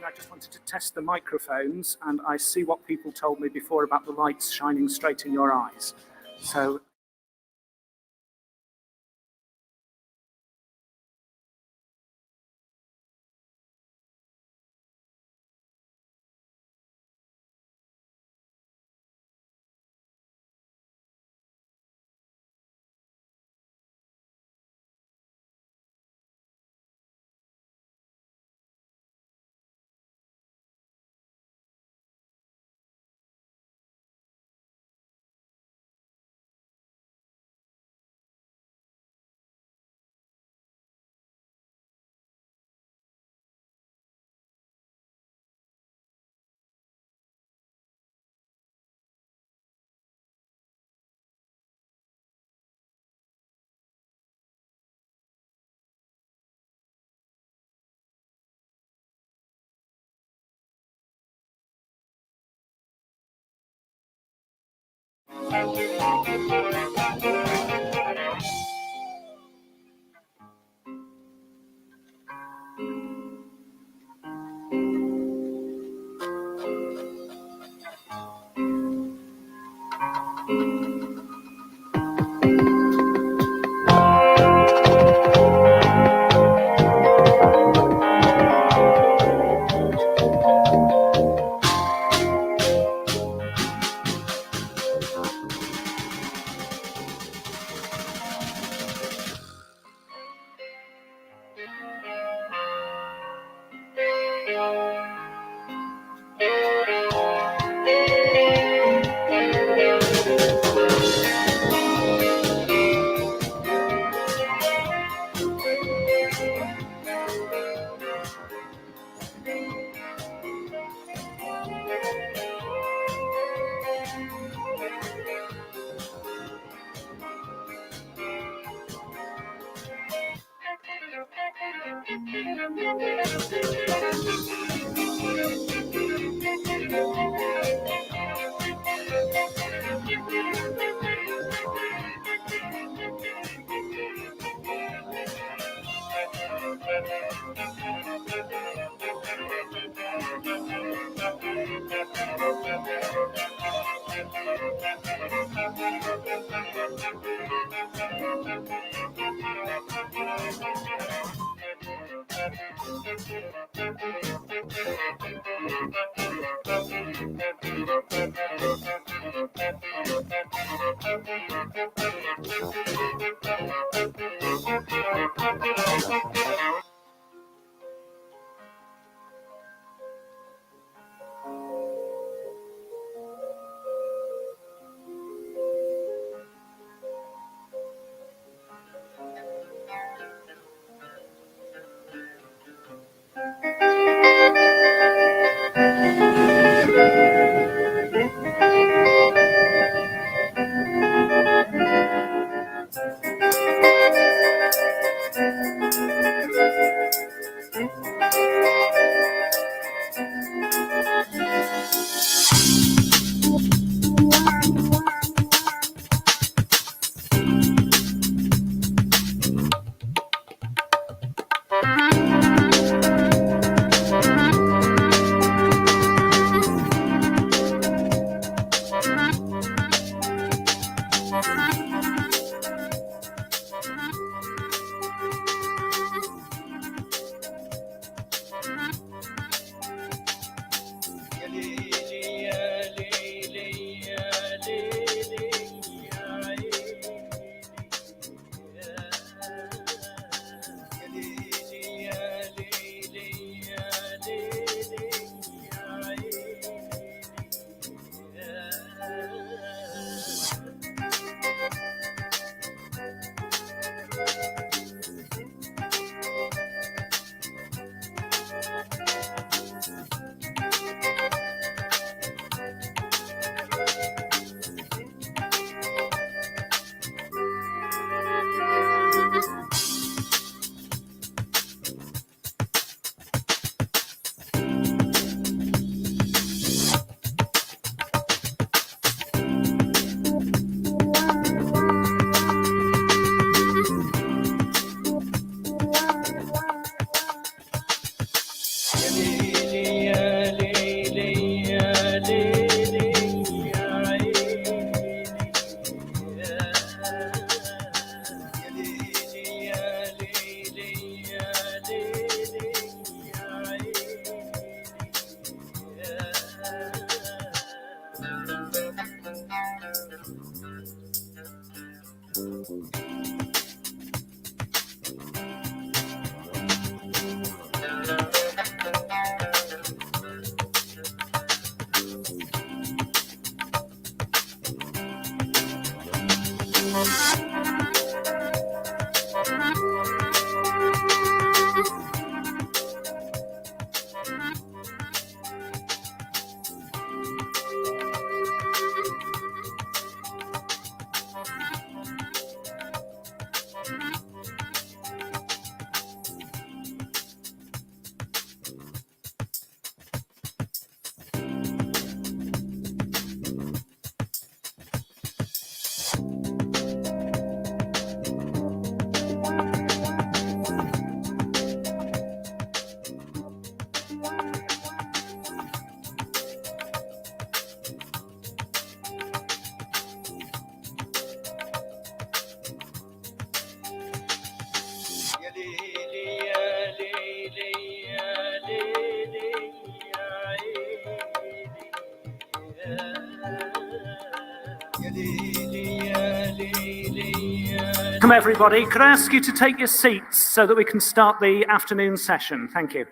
I just wanted to test the microphones, and I see what people told me before about the lights shining straight in your eyes. So Welcome everybody. Could I ask you to take your seats so that we can start the afternoon session? Thank you.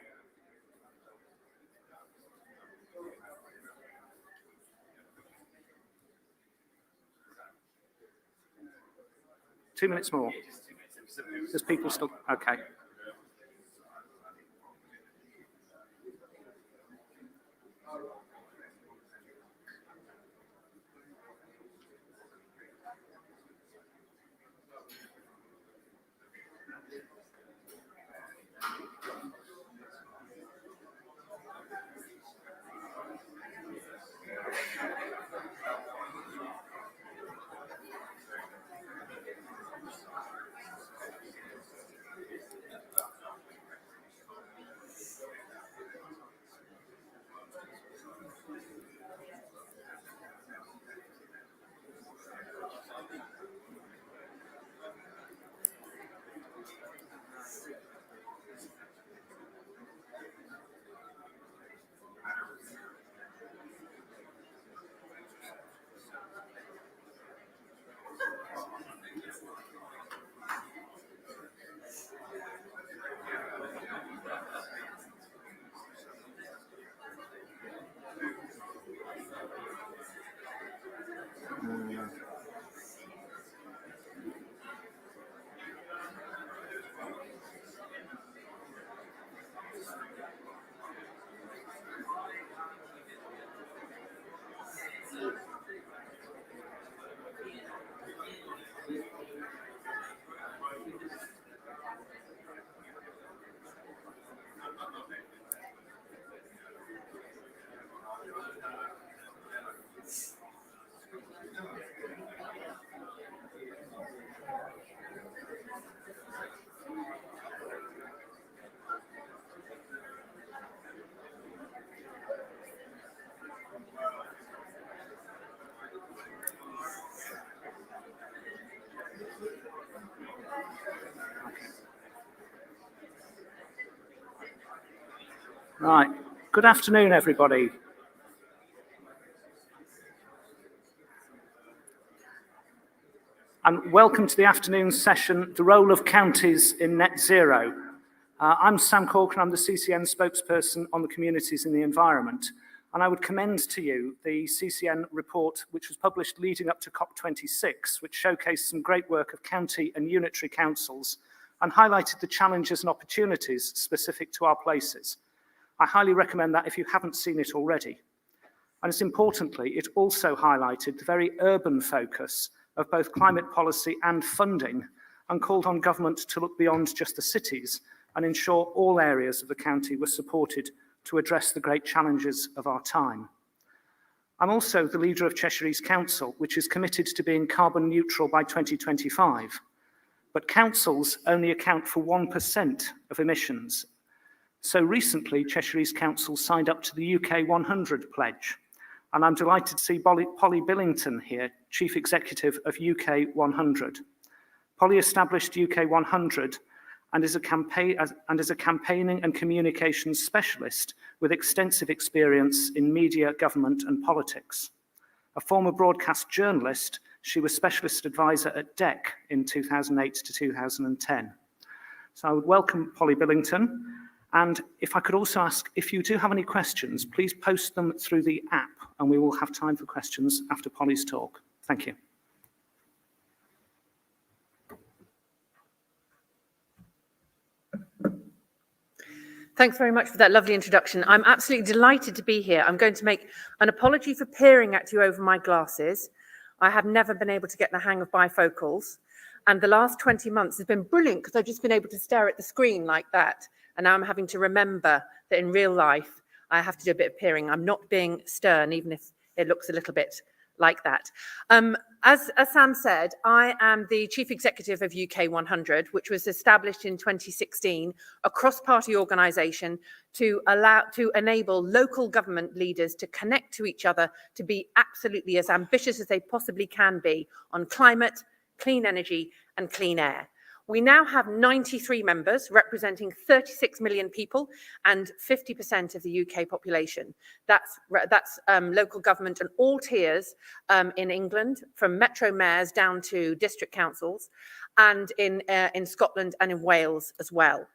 Two minutes more. There's people still, okay. Right. Good afternoon, everybody. And welcome to the afternoon session, The Role of Counties in Net Zero. I'm Sam Corcoran, I'm the CCN spokesperson on the communities and the environment. And I would commend to you the CCN report, which was published leading up to COP26, which showcased some great work of county and unitary councils and highlighted the challenges and opportunities specific to our places. I highly recommend that if you haven't seen it already. And as importantly, it also highlighted the very urban focus of both climate policy and funding and called on government to look beyond just the cities and ensure all areas of the county were supported to address the great challenges of our time. I'm also the leader of Cheshire East Council, which is committed to being carbon neutral by 2025. But councils only account for 1% of emissions. So recently, Cheshire East Council signed up to the UK 100 pledge. And I'm delighted to see Polly Billington here, Chief Executive of UK 100. Polly established UK 100 and is a campaigning and communications specialist with extensive experience in media, government and politics. A former broadcast journalist, She was Specialist Advisor at DEC in 2008 to 2010. So I would welcome Polly Billington. And if I could also ask, if you do have any questions, please post them through the app, and we will have time for questions after Polly's talk. Thank you. Thanks very much for that lovely introduction. I'm absolutely delighted to be here. I'm going to make an apology for peering at you over my glasses. I have never been able to get the hang of bifocals. And the last 20 months has been brilliant because I've just been able to stare at the screen like that. And now I'm having to remember that in real life, I have to do a bit of peering. I'm not being stern, even if it looks a little bit like that. As Sam said, I am the Chief Executive of UK 100, which was established in 2016, a cross-party organisation to enable local government leaders to connect to each other, to be absolutely as ambitious as they possibly can be on climate, clean energy and clean air. We now have 93 members representing 36 million people and 50% of the UK population. That's local government and all tiers in England, from metro mayors down to district councils, and in Scotland and in Wales as well.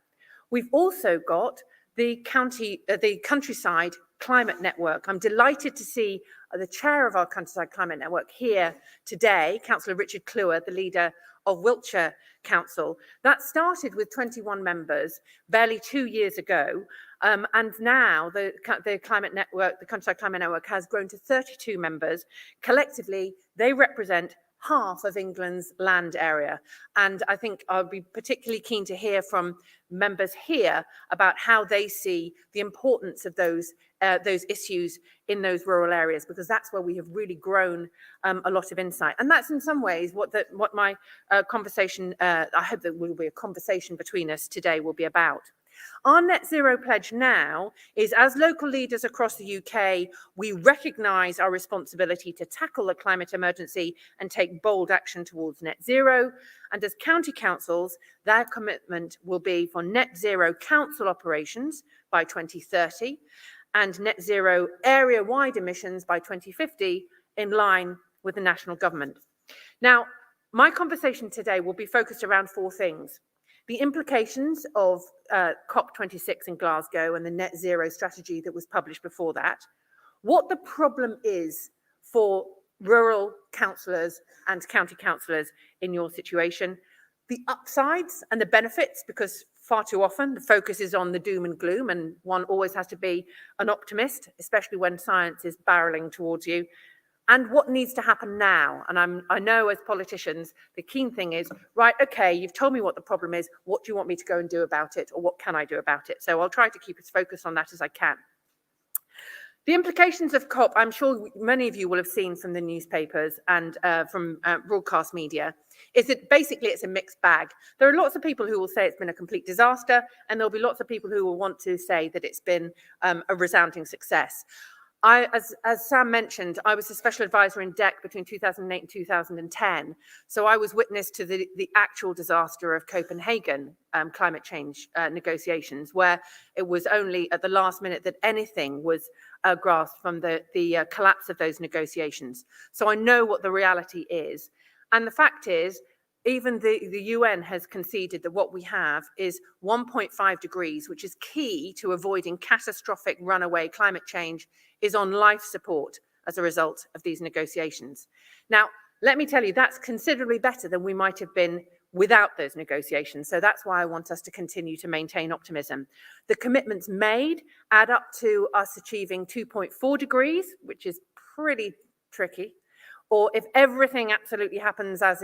We've also got the Countryside Climate Network. I'm delighted to see the chair of our Countryside Climate Network here today, Councillor Richard Clewer, the leader of Wiltshire Council. That started with 21 members barely 2 years ago, and now the Climate Network, the Countryside Climate Network, has grown to 32 members. Collectively, they represent half of England's land area. And I think I'll be particularly keen to hear from members here about how they see the importance of those issues in those rural areas, because that's where we have really grown a lot of insight. And that's in some ways what my conversation, I hope that will be a conversation between us today, will be about. Our net zero pledge now is, as local leaders across the UK, we recognise our responsibility to tackle the climate emergency and take bold action towards net zero. And as county councils, their commitment will be for net zero council operations by 2030 and net zero area-wide emissions by 2050, in line with the national government. Now, my conversation today will be focused around four things: the implications of COP26 in Glasgow and the net zero strategy that was published before that, what the problem is for rural councillors and county councillors in your situation, the upsides and the benefits, because far too often the focus is on the doom and gloom, and one always has to be an optimist, especially when science is barreling towards you, and what needs to happen now. And I know as politicians, the keen thing is, right, okay, you've told me what the problem is, what do you want me to go and do about it, or what can I do about it? So I'll try to keep as focused on that as I can. The implications of COP, I'm sure many of you will have seen from the newspapers and from broadcast media, is that basically it's a mixed bag. There are lots of people who will say it's been a complete disaster, and there'll be lots of people who will want to say that it's been a resounding success. As Sam mentioned, I was a special advisor in DEC between 2008 and 2010. So I was witness to the actual disaster of Copenhagen climate change negotiations, where it was only at the last minute that anything was grasped from the collapse of those negotiations. So I know what the reality is. And the fact is, even the UN has conceded that what we have is 1.5 degrees, which is key to avoiding catastrophic runaway climate change, is on life support as a result of these negotiations. Now, let me tell you, that's considerably better than we might have been without those negotiations. So that's why I want us to continue to maintain optimism. The commitments made add up to us achieving 2.4 degrees, which is pretty tricky. Or if everything absolutely happens as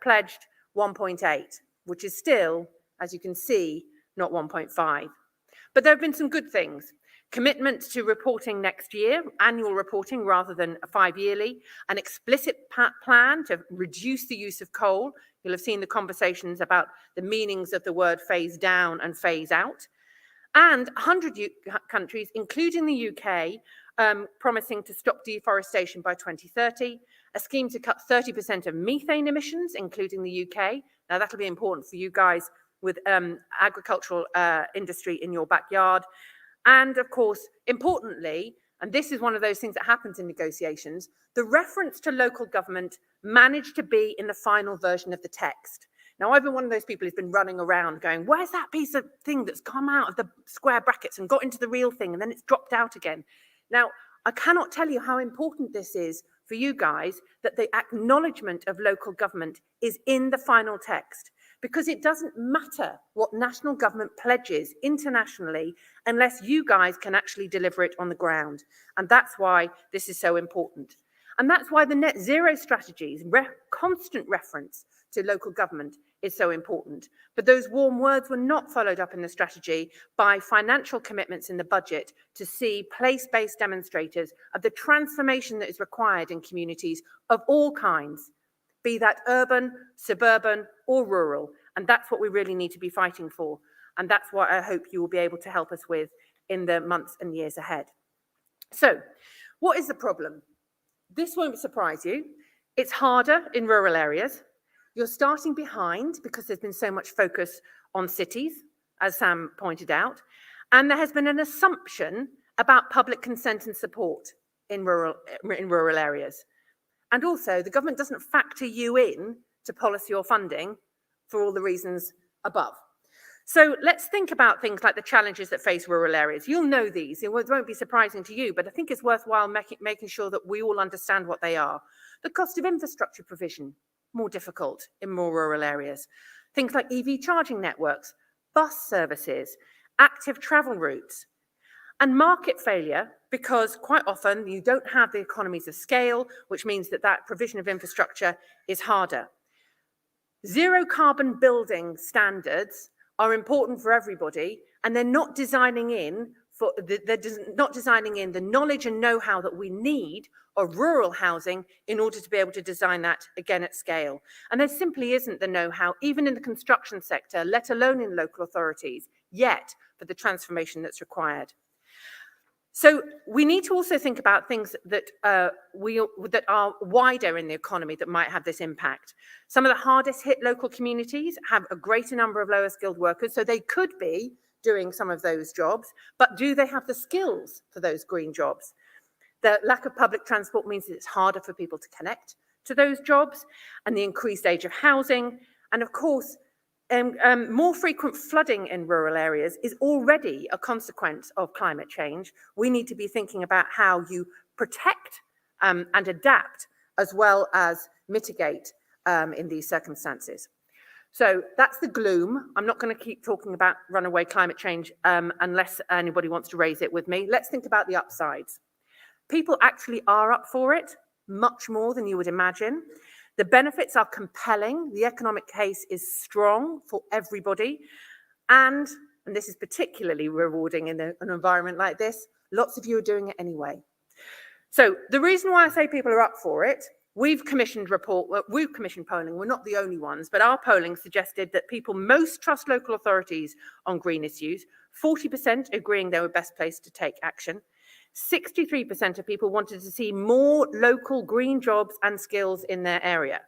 pledged, 1.8, which is still, as you can see, not 1.5. But there have been some good things. Commitment to reporting next year, annual reporting rather than 5-yearly, an explicit plan to reduce the use of coal. You'll have seen the conversations about the meanings of the word phase down and phase out. And 100 countries, including the UK, promising to stop deforestation by 2030, a scheme to cut 30% of methane emissions, including the UK. Now, that'll be important for you guys with agricultural industry in your backyard. And of course, importantly, and this is one of those things that happens in negotiations, the reference to local government managed to be in the final version of the text. Now, I've been one of those people who's been running around going, where's that piece of thing that's come out of the square brackets and got into the real thing, and then it's dropped out again? Now, I cannot tell you how important this is for you guys, that the acknowledgement of local government is in the final text, because it doesn't matter what national government pledges internationally unless you guys can actually deliver it on the ground. And that's why this is so important. And that's why the net zero strategies, constant reference to local government is so important. But those warm words were not followed up in the strategy by financial commitments in the budget to see place-based demonstrators of the transformation that is required in communities of all kinds, be that urban, suburban, or rural. And that's what we really need to be fighting for. And that's what I hope you will be able to help us with in the months and years ahead. So, what is the problem? This won't surprise you. It's harder in rural areas. You're starting behind because there's been so much focus on cities, as Sam pointed out, and there has been an assumption about public consent and support in rural areas. And also, the government doesn't factor you in to policy or funding for all the reasons above. So let's think about things like the challenges that face rural areas. You'll know these, it won't be surprising to you, but I think it's worthwhile making sure that we all understand what they are. The cost of infrastructure provision, more difficult in more rural areas. Things like EV charging networks, bus services, active travel routes, and market failure, because quite often you don't have the economies of scale, which means that that provision of infrastructure is harder. Zero carbon building standards are important for everybody, and they're not designing in the knowledge and know-how that we need of rural housing in order to be able to design that again at scale. And there simply isn't the know-how, even in the construction sector, let alone in local authorities, yet for the transformation that's required. So we need to also think about things that are wider in the economy that might have this impact. Some of the hardest hit local communities have a greater number of lower skilled workers, so they could be doing some of those jobs, but do they have the skills for those green jobs? The lack of public transport means that it's harder for people to connect to those jobs, and the increased age of housing, and of course, more frequent flooding in rural areas is already a consequence of climate change. We need to be thinking about how you protect and adapt as well as mitigate in these circumstances. So that's the gloom. I'm not going to keep talking about runaway climate change unless anybody wants to raise it with me. Let's think about the upsides. People actually are up for it, much more than you would imagine. The benefits are compelling. The economic case is strong for everybody. And this is particularly rewarding in an environment like this, lots of you are doing it anyway. So the reason why I say people are up for it, we've commissioned polling, we're not the only ones, but our polling suggested that people most trust local authorities on green issues, 40% agreeing they were best placed to take action. 63% of people wanted to see more local green jobs and skills in their area.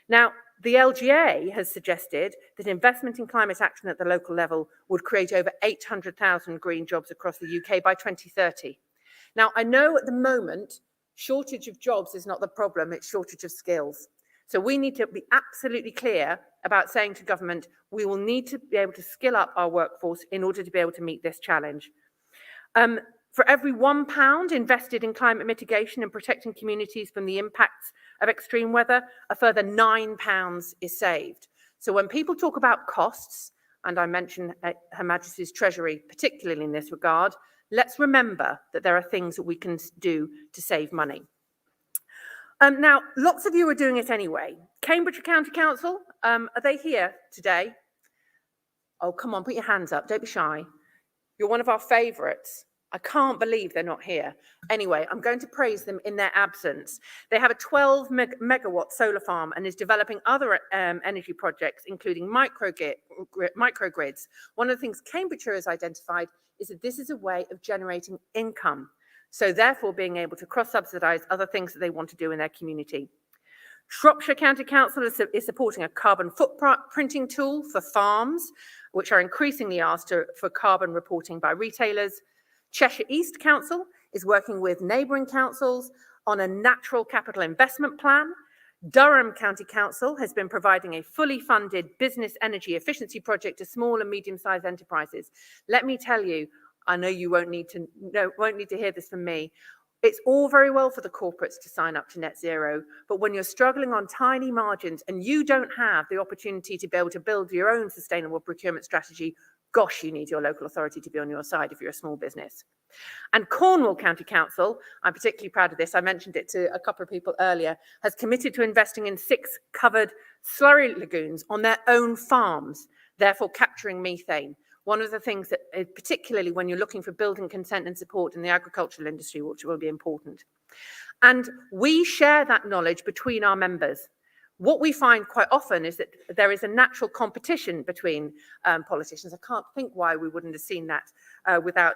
Now, the LGA has suggested that investment in climate action at the local level would create over 800,000 green jobs across the UK by 2030. Now, I know at the moment, shortage of jobs is not the problem, it's shortage of skills. So we need to be absolutely clear about saying to government, we will need to be able to skill up our workforce in order to be able to meet this challenge. For every £1 invested in climate mitigation and protecting communities from the impacts of extreme weather, a further £9 is saved. So when people talk about costs, and I mention Her Majesty's Treasury, particularly in this regard, let's remember that there are things that we can do to save money. Now, lots of you are doing it anyway. Cambridgeshire County Council, are they here today? Oh, come on, put your hands up, don't be shy. You're one of our favourites. I can't believe they're not here. Anyway, I'm going to praise them in their absence. They have a 12 megawatt solar farm and is developing other energy projects, including microgrids. One of the things Cambridgeshire has identified is that this is a way of generating income. So therefore being able to cross-subsidise other things that they want to do in their community. Shropshire County Council is supporting a carbon footprinting tool for farms, which are increasingly asked for carbon reporting by retailers. Cheshire East Council is working with neighbouring councils on a natural capital investment plan. Durham County Council has been providing a fully funded business energy efficiency project to small and medium-sized enterprises. Let me tell you, I know you won't need to hear this from me. It's all very well for the corporates to sign up to net zero, but when you're struggling on tiny margins and you don't have the opportunity to be able to build your own sustainable procurement strategy, gosh, you need your local authority to be on your side if you're a small business. And Cornwall County Council, I'm particularly proud of this, I mentioned it to a couple of people earlier, has committed to investing in 6 covered slurry lagoons on their own farms, therefore capturing methane. One of the things that, particularly when you're looking for building consent and support in the agricultural industry, which will be important. And we share that knowledge between our members. What we find quite often is that there is a natural competition between politicians. I can't think why we wouldn't have seen that without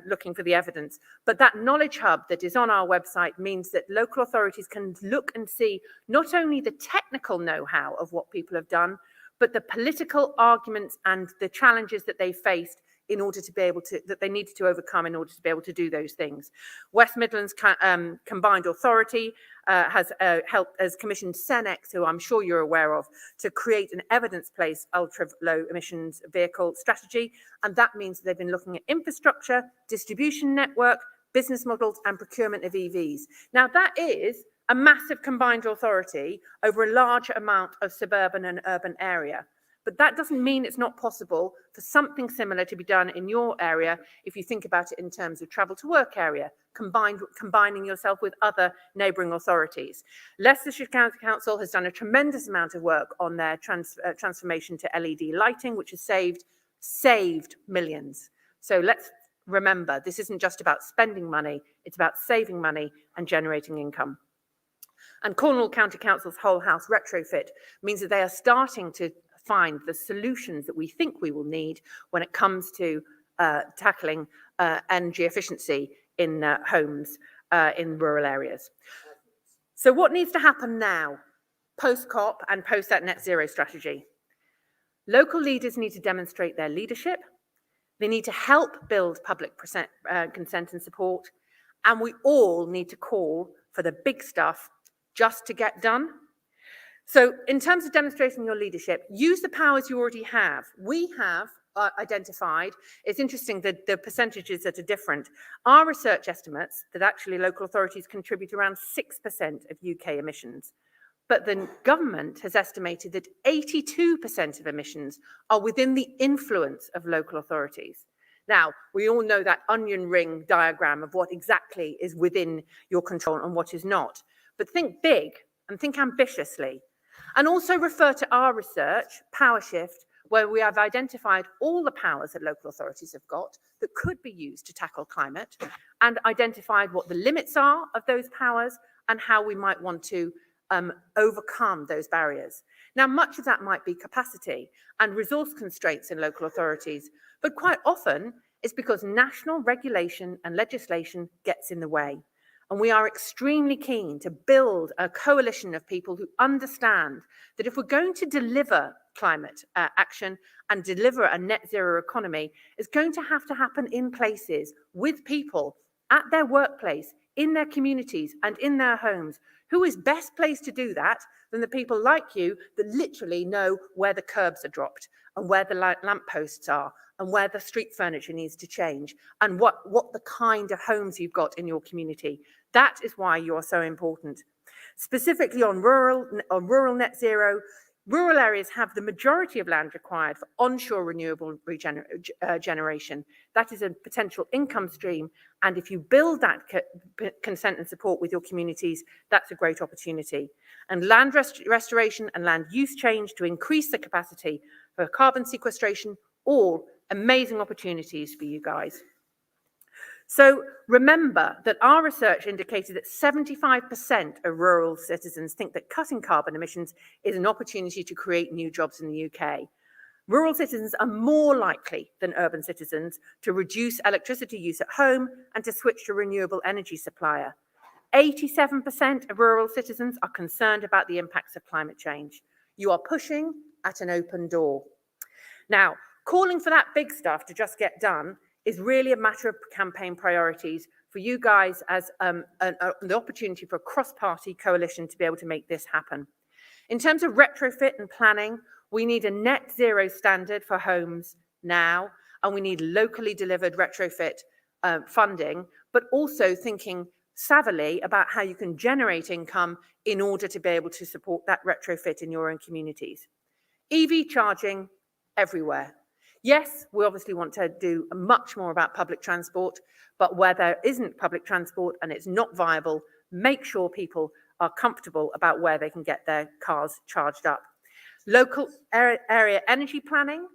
looking for the evidence. But that knowledge hub that is on our website means that local authorities can look and see not only the technical know-how of what people have done, but the political arguments and the challenges that they faced in order to be able to, that they needed to overcome in order to be able to do those things. West Midlands Combined Authority has commissioned Senex, who I'm sure you're aware of, to create an evidence-based ultra-low emissions vehicle strategy. And that means they've been looking at infrastructure, distribution network, business models, and procurement of EVs. Now, that is a massive combined authority over a large amount of suburban and urban area. But that doesn't mean it's not possible for something similar to be done in your area if you think about it in terms of travel to work area, combining yourself with other neighbouring authorities. Leicestershire County Council has done a tremendous amount of work on their transformation to LED lighting, which has saved millions. So let's remember, this isn't just about spending money, it's about saving money and generating income. And Cornwall County Council's whole house retrofit means that they are starting to find the solutions that we think we will need when it comes to tackling energy efficiency in homes in rural areas. So what needs to happen now, post-COP and post that net zero strategy? Local leaders need to demonstrate their leadership. They need to help build public consent and support. And we all need to call for the big stuff just to get done. So in terms of demonstrating your leadership, use the powers you already have. We have identified, it's interesting that the percentages that are different. Our research estimates that actually local authorities contribute around 6% of UK emissions. But the government has estimated that 82% of emissions are within the influence of local authorities. Now, we all know that onion ring diagram of what exactly is within your control and what is not. But think big and think ambitiously. And also refer to our research, Power Shift, where we have identified all the powers that local authorities have got that could be used to tackle climate, and identified what the limits are of those powers and how we might want to overcome those barriers. Now, much of that might be capacity and resource constraints in local authorities, but quite often it's because national regulation and legislation gets in the way. And we are extremely keen to build a coalition of people who understand that if we're going to deliver climate action and deliver a net zero economy, it's going to happen in places with people at their workplace, in their communities and in their homes. Who is best placed to do that than the people like you that literally know where the curbs are dropped and where the lampposts are and where the street furniture needs to change and what the kind of homes you've got in your community. That is why you are so important. Specifically on rural net zero, rural areas have the majority of land required for onshore renewable generation. That is a potential income stream. And if you build that consent and support with your communities, that's a great opportunity. And land restoration and land use change to increase the capacity for carbon sequestration, all amazing opportunities for you guys. So remember that our research indicated that 75% of rural citizens think that cutting carbon emissions is an opportunity to create new jobs in the UK. Rural citizens are more likely than urban citizens to reduce electricity use at home and to switch to a renewable energy supplier. 87% of rural citizens are concerned about the impacts of climate change. You are pushing at an open door. Now, calling for that big stuff to just get done is really a matter of campaign priorities for you guys as the opportunity for a cross-party coalition to be able to make this happen. In terms of retrofit and planning, we need a net zero standard for homes now, and we need locally delivered retrofit funding, but also thinking savvily about how you can generate income in order to be able to support that retrofit in your own communities. EV charging everywhere. Yes, we obviously want to do much more about public transport, but where there isn't public transport and it's not viable, make sure people are comfortable about where they can get their cars charged up. Local area energy planning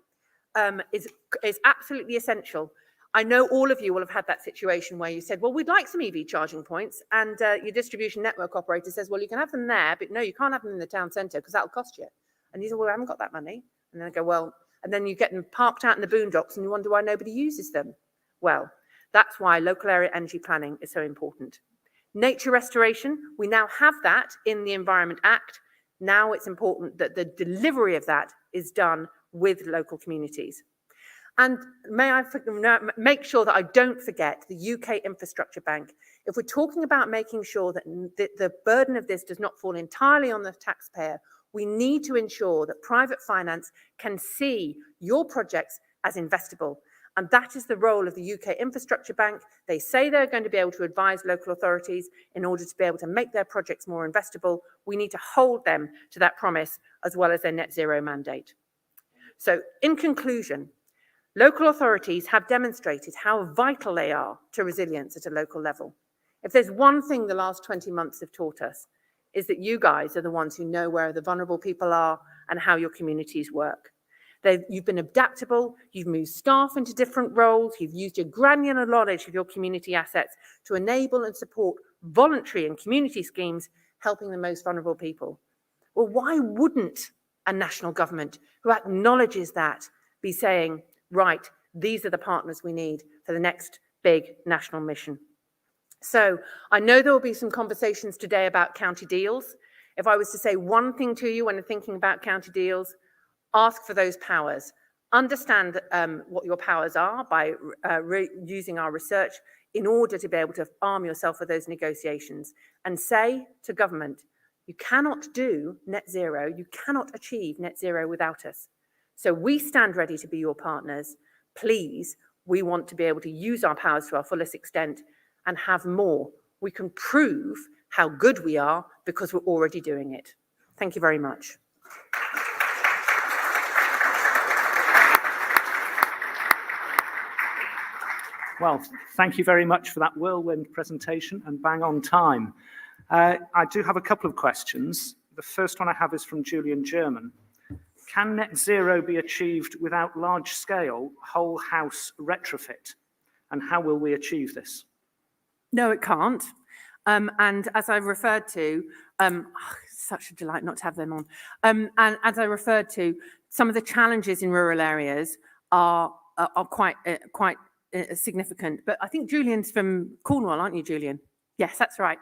is absolutely essential. I know all of you will have had that situation where you said, well, we'd like some EV charging points, and your distribution network operator says, well, you can have them there, but no, you can't have them in the town centre because that'll cost you. And you say, well, I haven't got that money. And then I go, well, and then you get them parked out in the boondocks and you wonder why nobody uses them. Well, that's why local area energy planning is so important. Nature restoration, we now have that in the Environment Act. Now it's important that the delivery of that is done with local communities. And may I make sure that I don't forget the UK Infrastructure Bank. If we're talking about making sure that the burden of this does not fall entirely on the taxpayer, we need to ensure that private finance can see your projects as investable. And that is the role of the UK Infrastructure Bank. They say they're going to be able to advise local authorities in order to be able to make their projects more investable. We need to hold them to that promise as well as their net zero mandate. So in conclusion, local authorities have demonstrated how vital they are to resilience at a local level. If there's one thing the last 20 months have taught us, is that you guys are the ones who know where the vulnerable people are and how your communities work. You've been adaptable, you've moved staff into different roles, you've used your granular knowledge of your community assets to enable and support voluntary and community schemes helping the most vulnerable people. Well, why wouldn't a national government who acknowledges that be saying, right, these are the partners we need for the next big national mission? So I know there will be some conversations today about county deals. If I was to say one thing to you when thinking about county deals, ask for those powers. Understand what your powers are by using our research in order to be able to arm yourself for those negotiations, and say to government, you cannot do net zero, you cannot achieve net zero without us. So we stand ready to be your partners. Please, we want to be able to use our powers to our fullest extent and have more. We can prove how good we are because we're already doing it. Thank you very much. Well, thank you very much for that whirlwind presentation and bang on time. I do have a couple of questions. The first one I have is from Julian German. Can net zero be achieved without large-scale whole house retrofit? And how will we achieve this? No, it can't. And as I referred to, such a delight not to have them on. And as I referred to, some of the challenges in rural areas are quite significant. But I think Julian's from Cornwall, aren't you, Julian? Yes, that's right.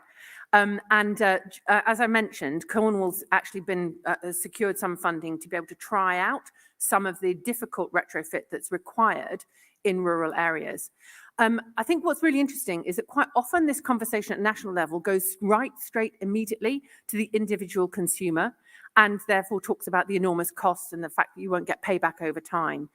As I mentioned, Cornwall's actually been secured some funding to be able to try out some of the difficult retrofit that's required in rural areas. I think what's really interesting is that quite often this conversation at national level goes right straight immediately to the individual consumer, and therefore talks about the enormous costs and the fact that you won't get payback over time.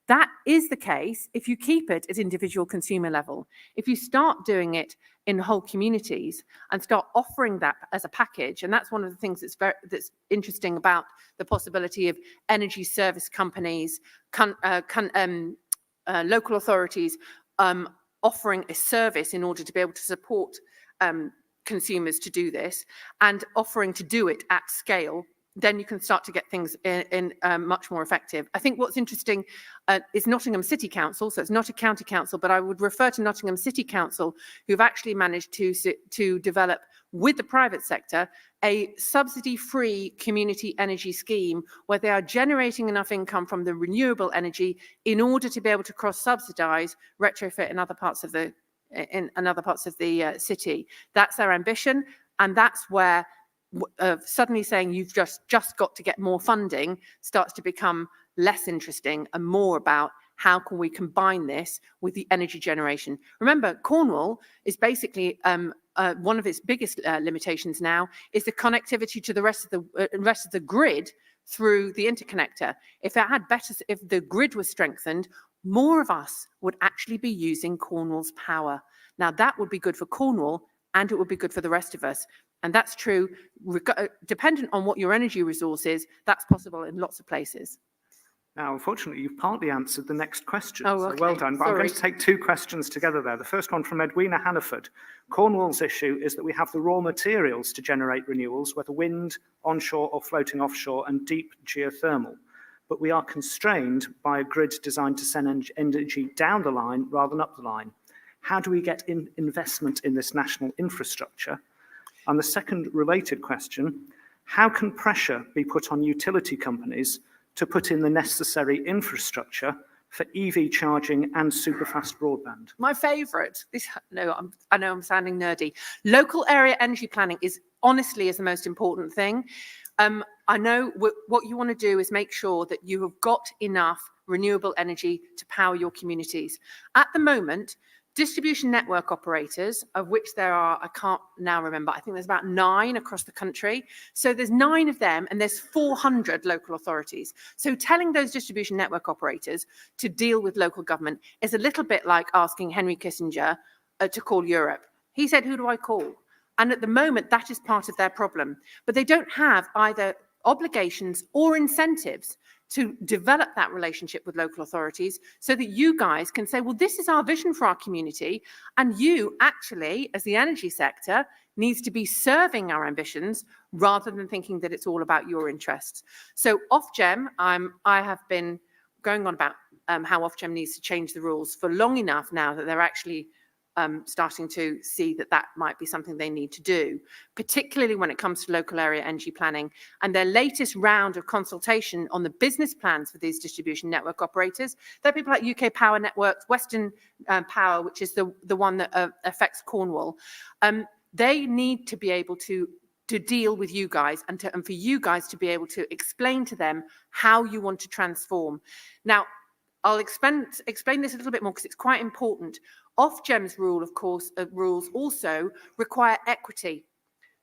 That is the case if you keep it at individual consumer level. If you start doing it in whole communities and start offering that as a package, and that's one of the things that's interesting about the possibility of energy service companies, local authorities offering a service in order to be able to support consumers to do this, and offering to do it at scale, then you can start to get things in much more effective. I think what's interesting is Nottingham City Council, so it's not a county council, but I would refer to Nottingham City Council, who've actually managed to develop with the private sector a subsidy-free community energy scheme where they are generating enough income from the renewable energy in order to be able to cross-subsidise retrofit in other parts of the city. That's their ambition, and that's where suddenly saying you've just got to get more funding starts to become less interesting and more about how can we combine this with the energy generation. Remember, Cornwall is basically one of its biggest limitations now is the connectivity to the rest of the grid through the interconnector. If the grid was strengthened, more of us would actually be using Cornwall's power. Now that would be good for Cornwall, and it would be good for the rest of us. And that's true, dependent on what your energy resource is, that's possible in lots of places. Now, unfortunately, you've partly answered the next question, Oh, so okay. well done. But Sorry. I'm going to take two questions together there. The first one from Edwina Hannaford. Cornwall's issue is that we have the raw materials to generate renewables, whether wind, onshore or floating offshore, and deep geothermal. But we are constrained by a grid designed to send energy down the line rather than up the line. How do we get investment in this national infrastructure? And the second related question, how can pressure be put on utility companies to put in the necessary infrastructure for EV charging and superfast broadband? My favourite, I know I'm sounding nerdy. Local area energy planning is honestly the most important thing. I know what you want to do is make sure that you have got enough renewable energy to power your communities. At the moment, distribution network operators, of which there are, I can't now remember, I think there's about 9 across the country. So there's 9 of them and there's 400 local authorities. So telling those distribution network operators to deal with local government is a little bit like asking Henry Kissinger to call Europe. He said, who do I call? And at the moment, that is part of their problem. But they don't have either obligations or incentives to develop that relationship with local authorities so that you guys can say, well, this is our vision for our community. And you actually, as the energy sector, needs to be serving our ambitions rather than thinking that it's all about your interests. So Ofgem, I have been going on about how Ofgem needs to change the rules for long enough now that they're actually starting to see that that might be something they need to do, particularly when it comes to local area energy planning. And their latest round of consultation on the business plans for these distribution network operators, there are people like UK Power Networks, Western Power, which is the one that affects Cornwall. They need to be able to deal with you guys and for you guys to be able to explain to them how you want to transform. Now, I'll explain this a little bit more because it's quite important. Ofgem's rules also require equity.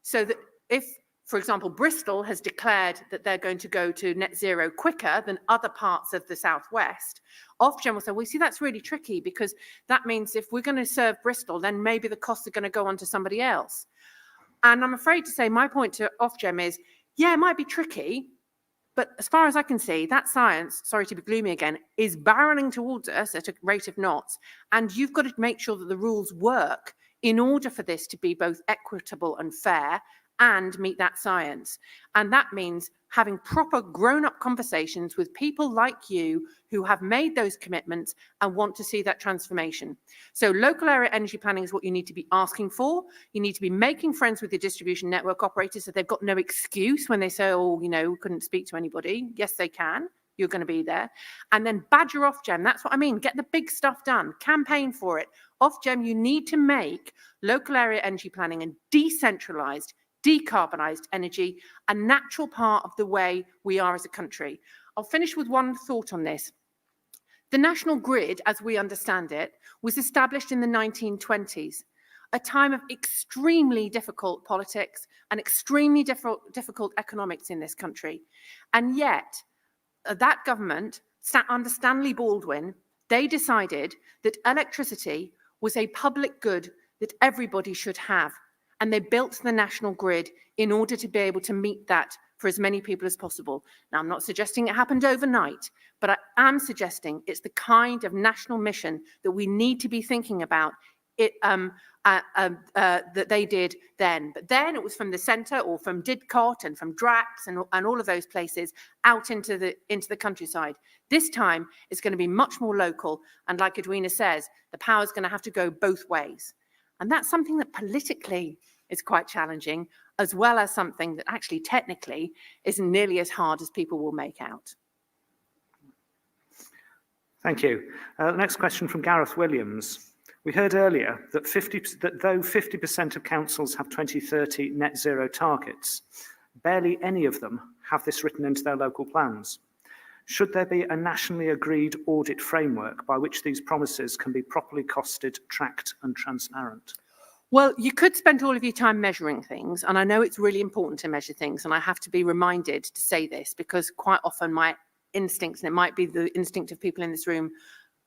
So that if, for example, Bristol has declared that they're going to go to net zero quicker than other parts of the southwest, Ofgem will say, well, see, that's really tricky because that means if we're going to serve Bristol, then maybe the costs are going to go on to somebody else. And I'm afraid to say my point to Ofgem is, yeah, it might be tricky, but as far as I can see, that science, sorry to be gloomy again, is barreling towards us at a rate of knots. And you've got to make sure that the rules work in order for this to be both equitable and fair and meet that science. And that means having proper grown-up conversations with people like you who have made those commitments and want to see that transformation. So local area energy planning is what you need to be asking for. You need to be making friends with your distribution network operators so they've got no excuse when they say, oh, you know, we couldn't speak to anybody. Yes, they can. You're going to be there. And then badger Ofgem. That's what I mean. Get the big stuff done. Campaign for it. Ofgem, you need to make local area energy planning and decentralized, decarbonised energy a natural part of the way we are as a country. I'll finish with one thought on this. The national grid, as we understand it, was established in the 1920s, a time of extremely difficult politics and extremely difficult economics in this country. And yet, that government, under Stanley Baldwin, they decided that electricity was a public good that everybody should have. And they built the national grid in order to be able to meet that for as many people as possible. Now, I'm not suggesting it happened overnight, but I am suggesting it's the kind of national mission that we need to be thinking about that they did then. But then it was from the centre or from Didcot and from Drax and all of those places out into the countryside. This time it's going to be much more local. And like Edwina says, the power is going to have to go both ways. And that's something that politically is quite challenging, as well as something that actually technically isn't nearly as hard as people will make out. Thank you. The next question from Gareth Williams. We heard earlier that though 50% of councils have 2030 net zero targets, barely any of them have this written into their local plans. Should there be a nationally agreed audit framework by which these promises can be properly costed, tracked and transparent? Well, you could spend all of your time measuring things, and I know it's really important to measure things, and I have to be reminded to say this because quite often my instincts, and it might be the instinct of people in this room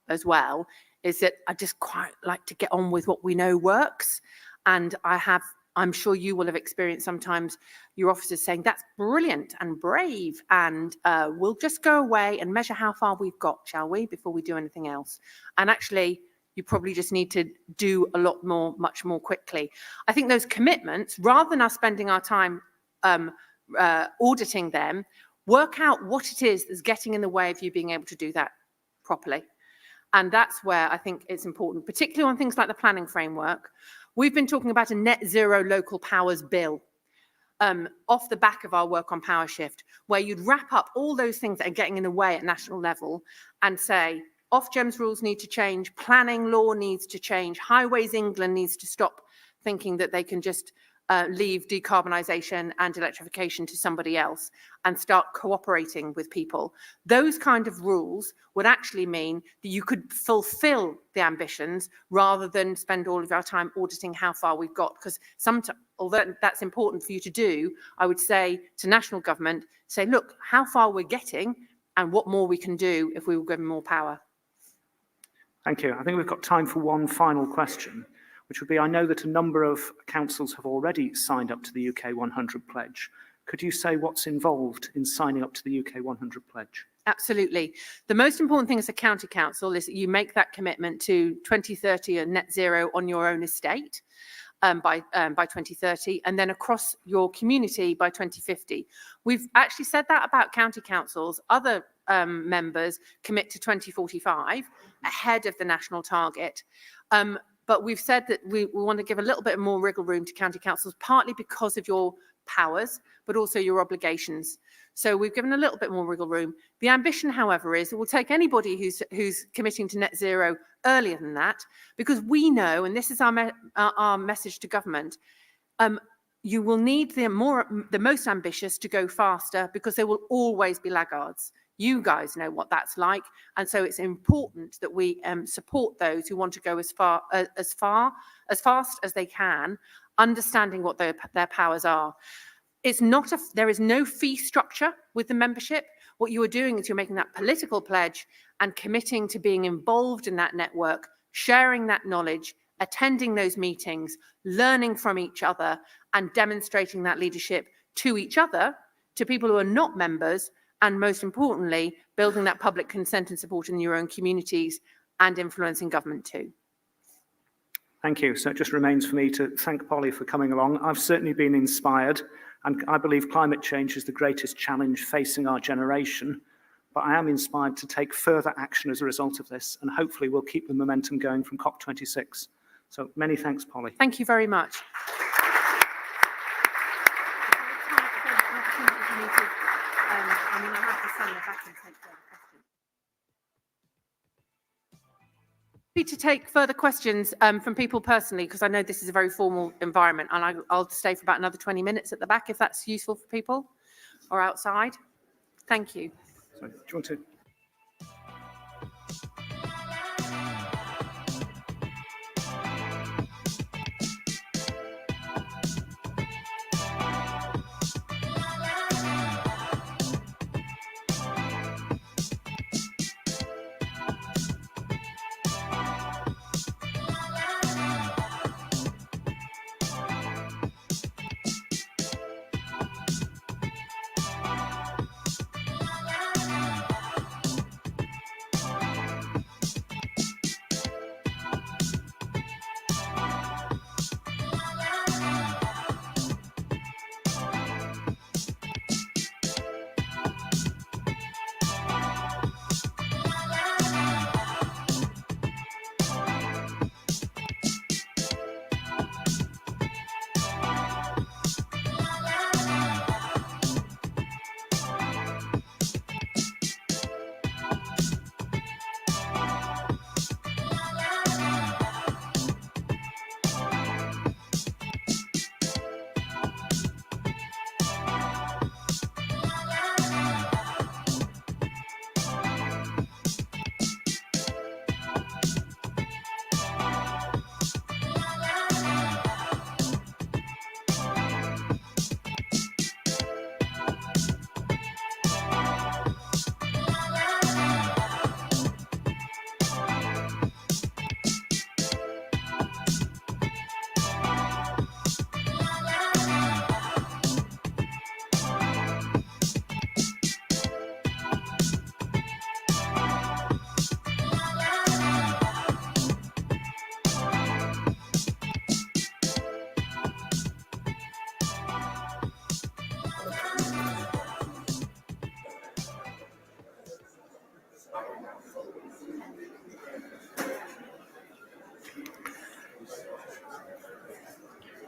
as well, is that I just quite like to get on with what we know works. And I'm sure you will have experienced sometimes your officers saying, that's brilliant and brave, and we'll just go away and measure how far we've got, shall we, before we do anything else. And actually, you probably just need to do a lot more, much more quickly. I think those commitments, rather than us spending our time auditing them, work out what it is that's getting in the way of you being able to do that properly. And that's where I think it's important, particularly on things like the planning framework. We've been talking about a net zero local powers bill off the back of our work on power shift, where you'd wrap up all those things that are getting in the way at national level and say, Ofgem's rules need to change, planning law needs to change, Highways England needs to stop thinking that they can just leave decarbonisation and electrification to somebody else and start cooperating with people. Those kind of rules would actually mean that you could fulfil the ambitions rather than spend all of our time auditing how far we've got. Because sometimes, although that's important for you to do, I would say to national government, say, look, how far we're getting and what more we can do if we were given more power. Thank you. I think we've got time for one final question, which would be, I know that a number of councils have already signed up to the UK 100 pledge. Could you say what's involved in signing up to the UK 100 pledge? Absolutely. The most important thing as a county council is that you make that commitment to 2030 and net zero on your own estate by 2030, and then across your community by 2050. We've actually said that about county councils. Other members commit to 2045 ahead of the national target. But we've said that we want to give a little bit more wriggle room to county councils, partly because of your powers, but also your obligations. So we've given a little bit more wriggle room. The ambition, however, is that we'll take anybody who's committing to net zero earlier than that, because we know, and this is our message to government, you will need the most ambitious to go faster, because there will always be laggards. You guys know what that's like, and so it's important that we support those who want to go as fast as they can, understanding what their powers are. There is no fee structure with the membership. What you are doing is you're making that political pledge and committing to being involved in that network, sharing that knowledge, attending those meetings, learning from each other, and demonstrating that leadership to each other, to people who are not members, and most importantly, building that public consent and support in your own communities and influencing government too. Thank you. So it just remains for me to thank Polly for coming along. I've certainly been inspired, and I believe climate change is the greatest challenge facing our generation. But I am inspired to take further action as a result of this, and hopefully we'll keep the momentum going from COP26. So many thanks, Polly. Thank you very much. Happy to take further questions from people personally, because I know this is a very formal environment, and I'll stay for about another 20 minutes at the back if that's useful for people, or outside. Thank you. So, do you want to?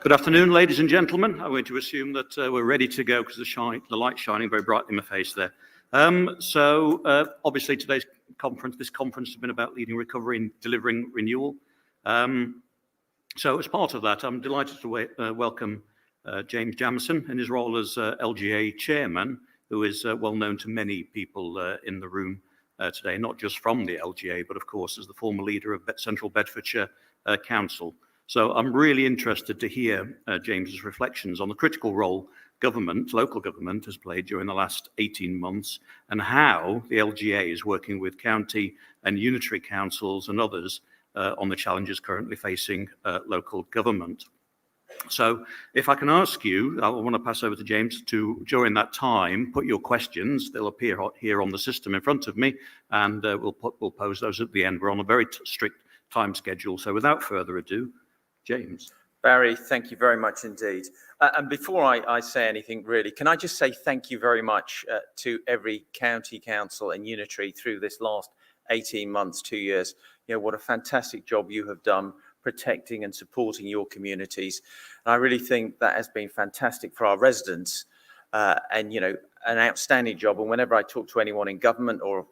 Good afternoon, ladies and gentlemen. I'm going to assume that we're ready to go because the light's shining very brightly in my face there. Obviously this conference has been about leading recovery and delivering renewal. So as part of that, I'm delighted to welcome James Jamieson in his role as LGA chairman, who is well known to many people in the room today, not just from the LGA, but of course as the former leader of Central Bedfordshire Council. So I'm really interested to hear James's reflections on the critical role local government has played during the last 18 months and how the LGA is working with county and unitary councils and others on the challenges currently facing local government. So if I can ask you, I want to pass over to James to, during that time, put your questions. They'll appear here on the system in front of me, and we'll pose those at the end. We're on a very strict time schedule. So without further ado, James. Barry, thank you very much indeed. And before I say anything really, can I just say thank you very much to every county council and unitary through this last 18 months, 2 years. You know, what a fantastic job you have done protecting and supporting your communities. And I really think that has been fantastic for our residents and, you know, an outstanding job. And whenever I talk to anyone in government or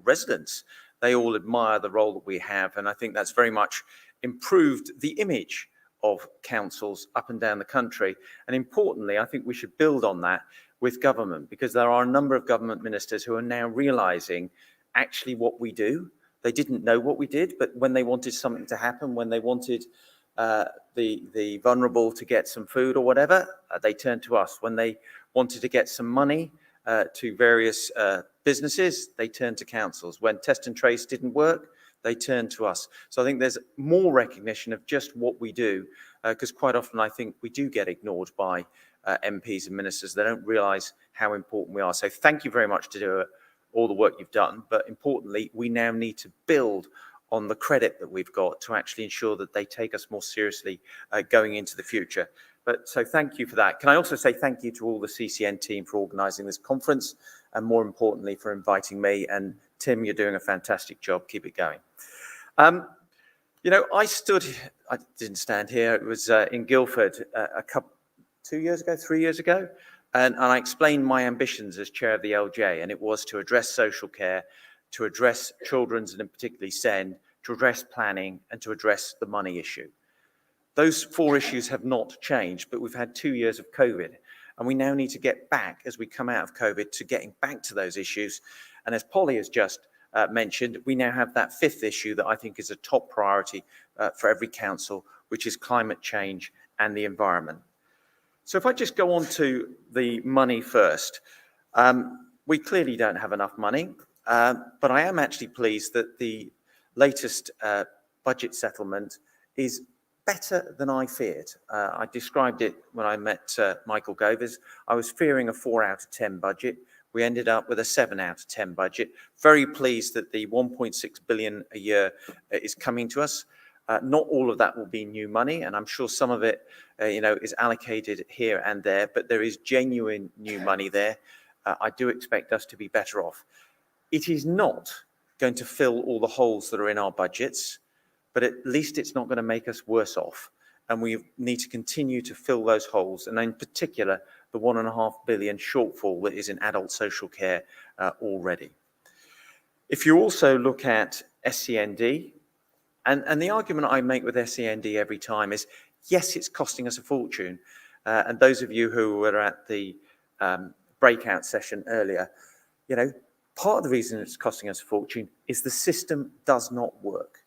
residents, they all admire the role that we have. And I think that's very much improved the image of councils up and down the country. And importantly, I think we should build on that with government, because there are a number of government ministers who are now realizing actually what we do. They didn't know what we did, but when they wanted something to happen, when they wanted the vulnerable to get some food or whatever, they turned to us. When they wanted to get some money to various businesses, they turned to councils. When test and trace didn't work, they turn to us. So I think there's more recognition of just what we do, because quite often I think we do get ignored by MPs and ministers. They don't realise how important we are. So thank you very much to do all the work you've done. But importantly, we now need to build on the credit that we've got to actually ensure that they take us more seriously going into the future. But so thank you for that. Can I also say thank you to all the CCN team for organising this conference, and more importantly for inviting me. And Tim, you're doing a fantastic job. Keep it going. You know, I didn't stand here. It was in Guildford 3 years ago. And I explained my ambitions as chair of the LGA, and it was to address social care, to address children's and in particularly SEND, to address planning, and to address the money issue. Those 4 issues have not changed, but we've had 2 years of COVID, and we now need to get back, as we come out of COVID, to getting back to those issues. And as Polly has just mentioned, we now have that 5th issue that I think is a top priority for every council, which is climate change and the environment. So if I just go on to the money first, we clearly don't have enough money, but I am actually pleased that the latest budget settlement is better than I feared. I described it when I met Michael Gove. I was fearing a 4 out of 10 budget. We ended up with a 7 out of 10 budget. Very pleased that the 1.6 billion a year is coming to us. Not all of that will be new money, and I'm sure some of it, you know, is allocated here and there, but there is genuine new money there. I do expect us to be better off. It is not going to fill all the holes that are in our budgets, but at least it's not going to make us worse off. And we need to continue to fill those holes, and in particular, the 1.5 billion shortfall that is in adult social care already. If you also look at SCND, and the argument I make with SCND every time is, yes, it's costing us a fortune. And those of you who were at the breakout session earlier, you know, part of the reason it's costing us a fortune is the system does not work.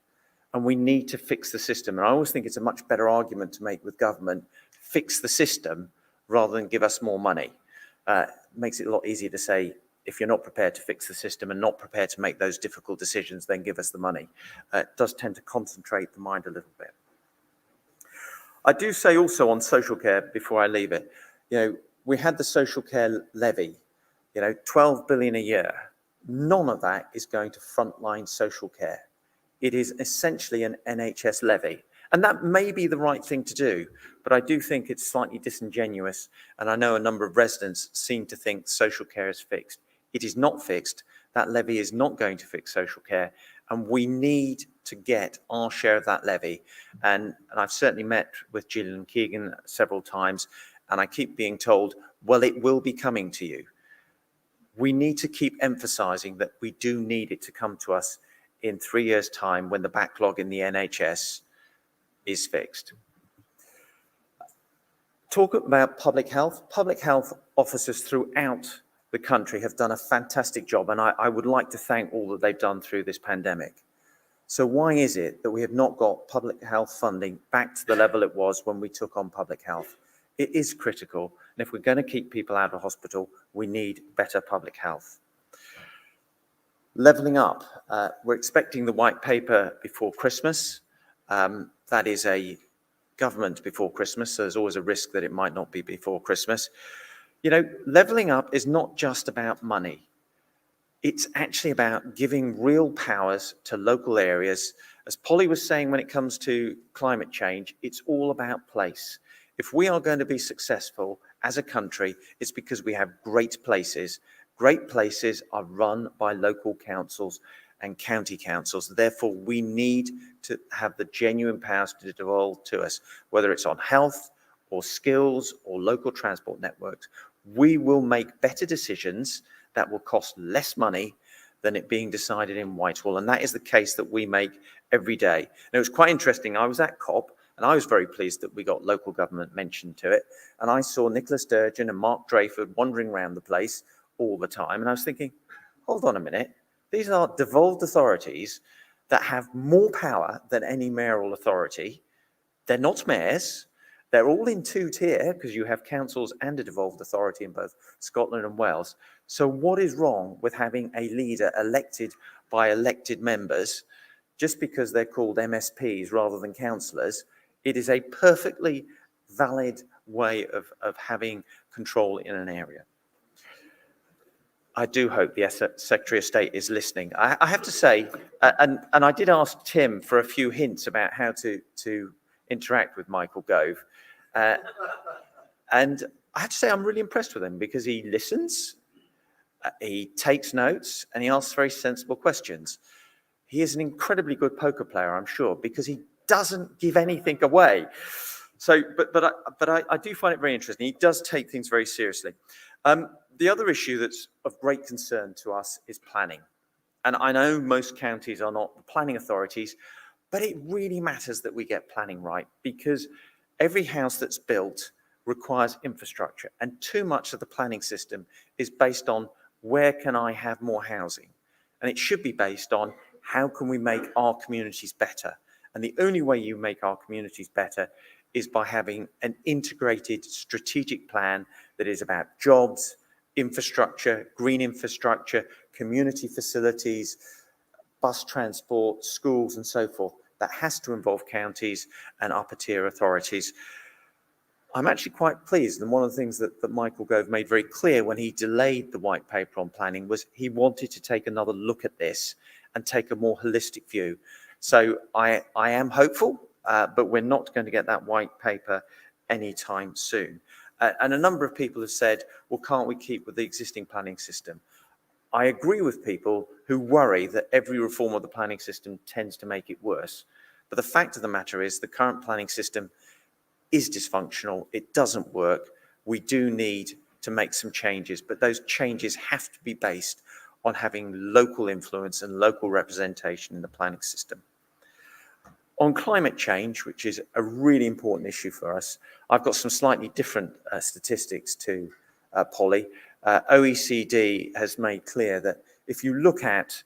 And we need to fix the system. And I always think it's a much better argument to make with government, fix the system rather than give us more money. Makes it a lot easier to say, if you're not prepared to fix the system and not prepared to make those difficult decisions, then give us the money. It does tend to concentrate the mind a little bit. I do say also on social care, before I leave it, you know, we had the social care levy, you know, 12 billion a year. None of that is going to frontline social care. It is essentially an NHS levy. And that may be the right thing to do, but I do think it's slightly disingenuous. And I know a number of residents seem to think social care is fixed. It is not fixed, That levy is not going to fix social care, and we need to get our share of that levy. And I've certainly met with Gillian Keegan several times, and I keep being told, well, it will be coming to you. We need to keep emphasising that we do need it to come to us in 3 years' time when the backlog in the NHS is fixed. Talk about public health. Public health officers throughout the country have done a fantastic job, and I would like to thank all that they've done through this pandemic. So why is it that we have not got public health funding back to the level it was when we took on public health? It is critical, and if we're going to keep people out of hospital, we need better public health. Levelling up. We're expecting the white paper before Christmas. That is a government before Christmas, so there's always a risk that it might not be before Christmas. You know, levelling up is not just about money. It's actually about giving real powers to local areas. As Polly was saying, when it comes to climate change, it's all about place. If we are going to be successful as a country, it's because we have great places. Great places are run by local councils and county councils. Therefore, we need to have the genuine powers to devolve to us, whether it's on health or skills or local transport networks. We will make better decisions that will cost less money than it being decided in Whitehall. And that is the case that we make every day. And it was quite interesting. I was at COP and I was very pleased that we got local government mentioned to it. And I saw Nicola Sturgeon and Mark Drayford wandering around the place all the time. And I was thinking, hold on a minute. These are devolved authorities that have more power than any mayoral authority. They're not mayors. They're all in two-tier because you have councils and a devolved authority in both Scotland and Wales. So what is wrong with having a leader elected by elected members just because they're called MSPs rather than councillors? It is a perfectly valid way of having control in an area. I do hope the Secretary of State is listening. I have to say, and I did ask Tim for a few hints about how to interact with Michael Gove. And I have to say I'm really impressed with him because he listens, he takes notes, and he asks very sensible questions. He is an incredibly good poker player, I'm sure, because he doesn't give anything away. So, but I do find it very interesting. He does take things very seriously. The other issue that's of great concern to us is planning. And I know most counties are not planning authorities, but it really matters that we get planning right because every house that's built requires infrastructure. And too much of the planning system is based on where can I have more housing? And it should be based on how can we make our communities better? And the only way you make our communities better is by having an integrated strategic plan that is about jobs, infrastructure, green infrastructure, community facilities, bus transport, schools, and so forth. That has to involve counties and upper tier authorities. I'm actually quite pleased, and one of the things that Michael Gove made very clear when he delayed the white paper on planning was he wanted to take another look at this and take a more holistic view. So I am hopeful, but we're not going to get that white paper anytime soon. And a number of people have said, well, can't we keep with the existing planning system? I agree with people who worry that every reform of the planning system tends to make it worse. But the fact of the matter is the current planning system is dysfunctional. It doesn't work. We do need to make some changes, but those changes have to be based on having local influence and local representation in the planning system. On climate change, which is a really important issue for us, I've got some slightly different statistics to Polly. OECD has made clear that if you look at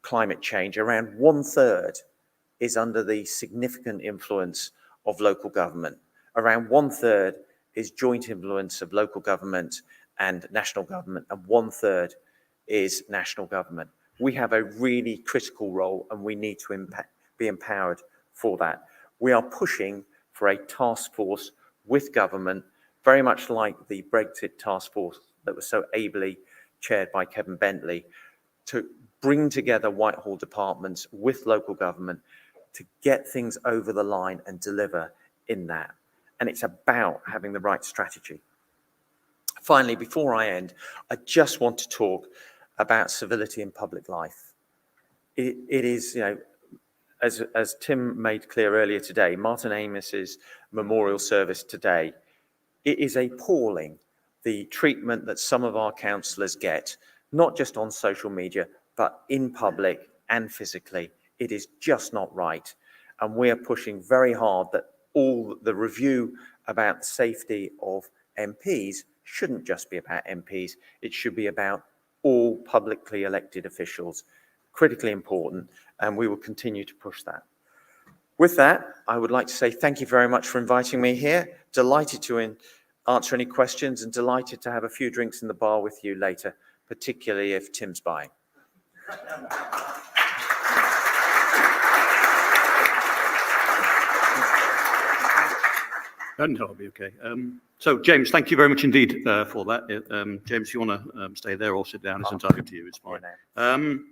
climate change, around 1/3 is under the significant influence of local government. Around 1/3 is joint influence of local government and national government, and 1/3 is national government. We have a really critical role and we need to be empowered for that. We are pushing for a task force with government, very much like the Brexit task force that was so ably chaired by Kevin Bentley, to bring together Whitehall departments with local government to get things over the line and deliver in that. And it's about having the right strategy. Finally, before I end, I just want to talk about civility in public life. It is, as Tim made clear earlier today, Martin Amos's memorial service today, it is appalling, the treatment that some of our councillors get, not just on social media, but in public and physically. It is just not right. And we are pushing very hard that all the review about safety of MPs shouldn't just be about MPs. It should be about all publicly elected officials. Critically important, and we will continue to push that. With that, I would like to say thank you very much for inviting me here. Delighted to answer any questions and delighted to have a few drinks in the bar with you later, particularly if Tim's buying. No, I'll be okay. So, James, thank you very much indeed for that. James, if you want to stay there or sit down, it's entirely up to you. It's fine.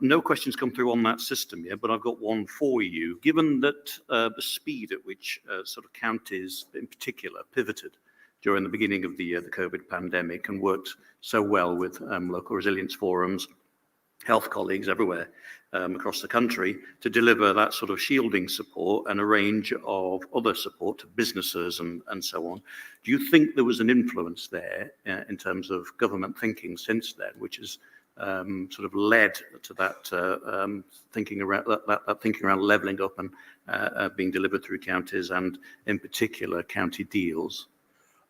No questions come through on that system yet, but I've got one for you. Given that the speed at which sort of counties in particular pivoted during the beginning of the COVID pandemic and worked so well with local resilience forums, health colleagues everywhere across the country to deliver that sort of shielding support and a range of other support to businesses and so on. Do you think there was an influence there in terms of government thinking since then, which has sort of led to that thinking around levelling up and being delivered through counties and in particular county deals?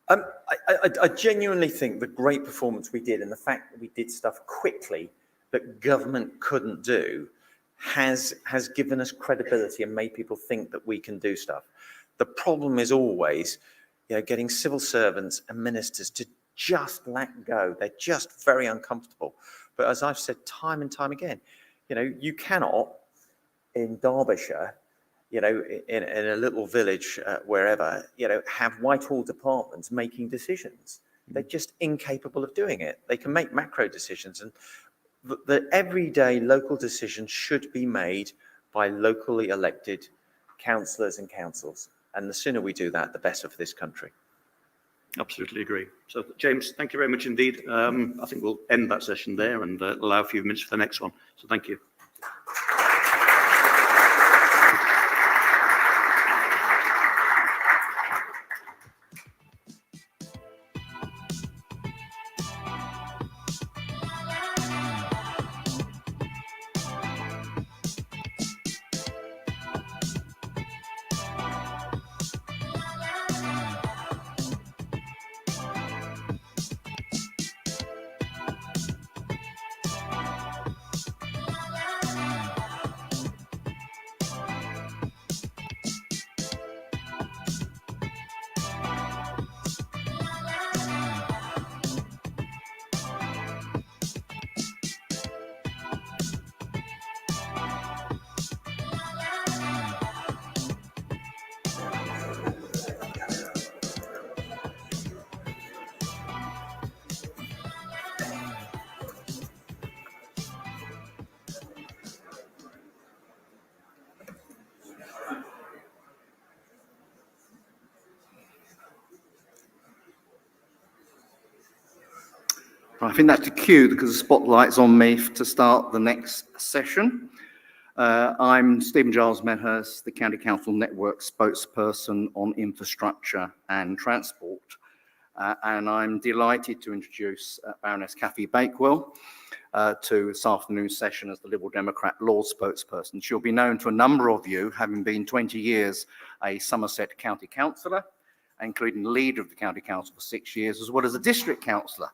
I genuinely think the great performance we did and the fact that we did stuff quickly that government couldn't do has given us credibility and made people think that we can do stuff. The problem is always, getting civil servants and ministers to just let go. They're just very uncomfortable. But as I've said time and time again, you cannot in Derbyshire, in a little village wherever, have Whitehall departments making decisions. They're just incapable of doing it. They can make macro decisions, and the everyday local decisions should be made by locally elected councillors and councils. And the sooner we do that, the better for this country. Absolutely agree. So, James, thank you very much indeed. I think we'll end that session there and allow a few minutes for the next one. So thank you. I think that's the cue because the spotlight's on me to start the next session. I'm Stephen Giles Medhurst, the County Council Network spokesperson on infrastructure and transport. And I'm delighted to introduce Baroness Kathy Bakewell to this afternoon's session as the Liberal Democrat law spokesperson. She'll be known to a number of you, having been 20 years a Somerset County Councillor, including leader of the County Council for 6 years, as well as a district councillor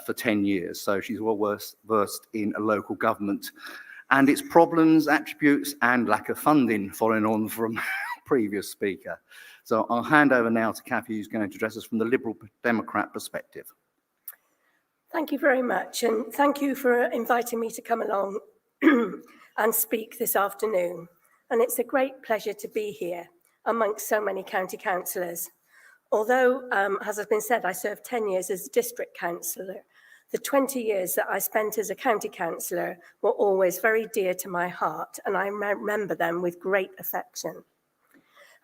for 10 years. So she's well versed in a local government and its problems, attributes, and lack of funding, following on from previous speaker. So I'll hand over now to Kathy, who's going to address us from the Liberal Democrat perspective. Thank you very much, and thank you for inviting me to come along and speak this afternoon. And it's a great pleasure to be here amongst so many county councillors. Although, as has been said, I served 10 years as a district councillor, the 20 years that I spent as a county councillor were always very dear to my heart, and I remember them with great affection.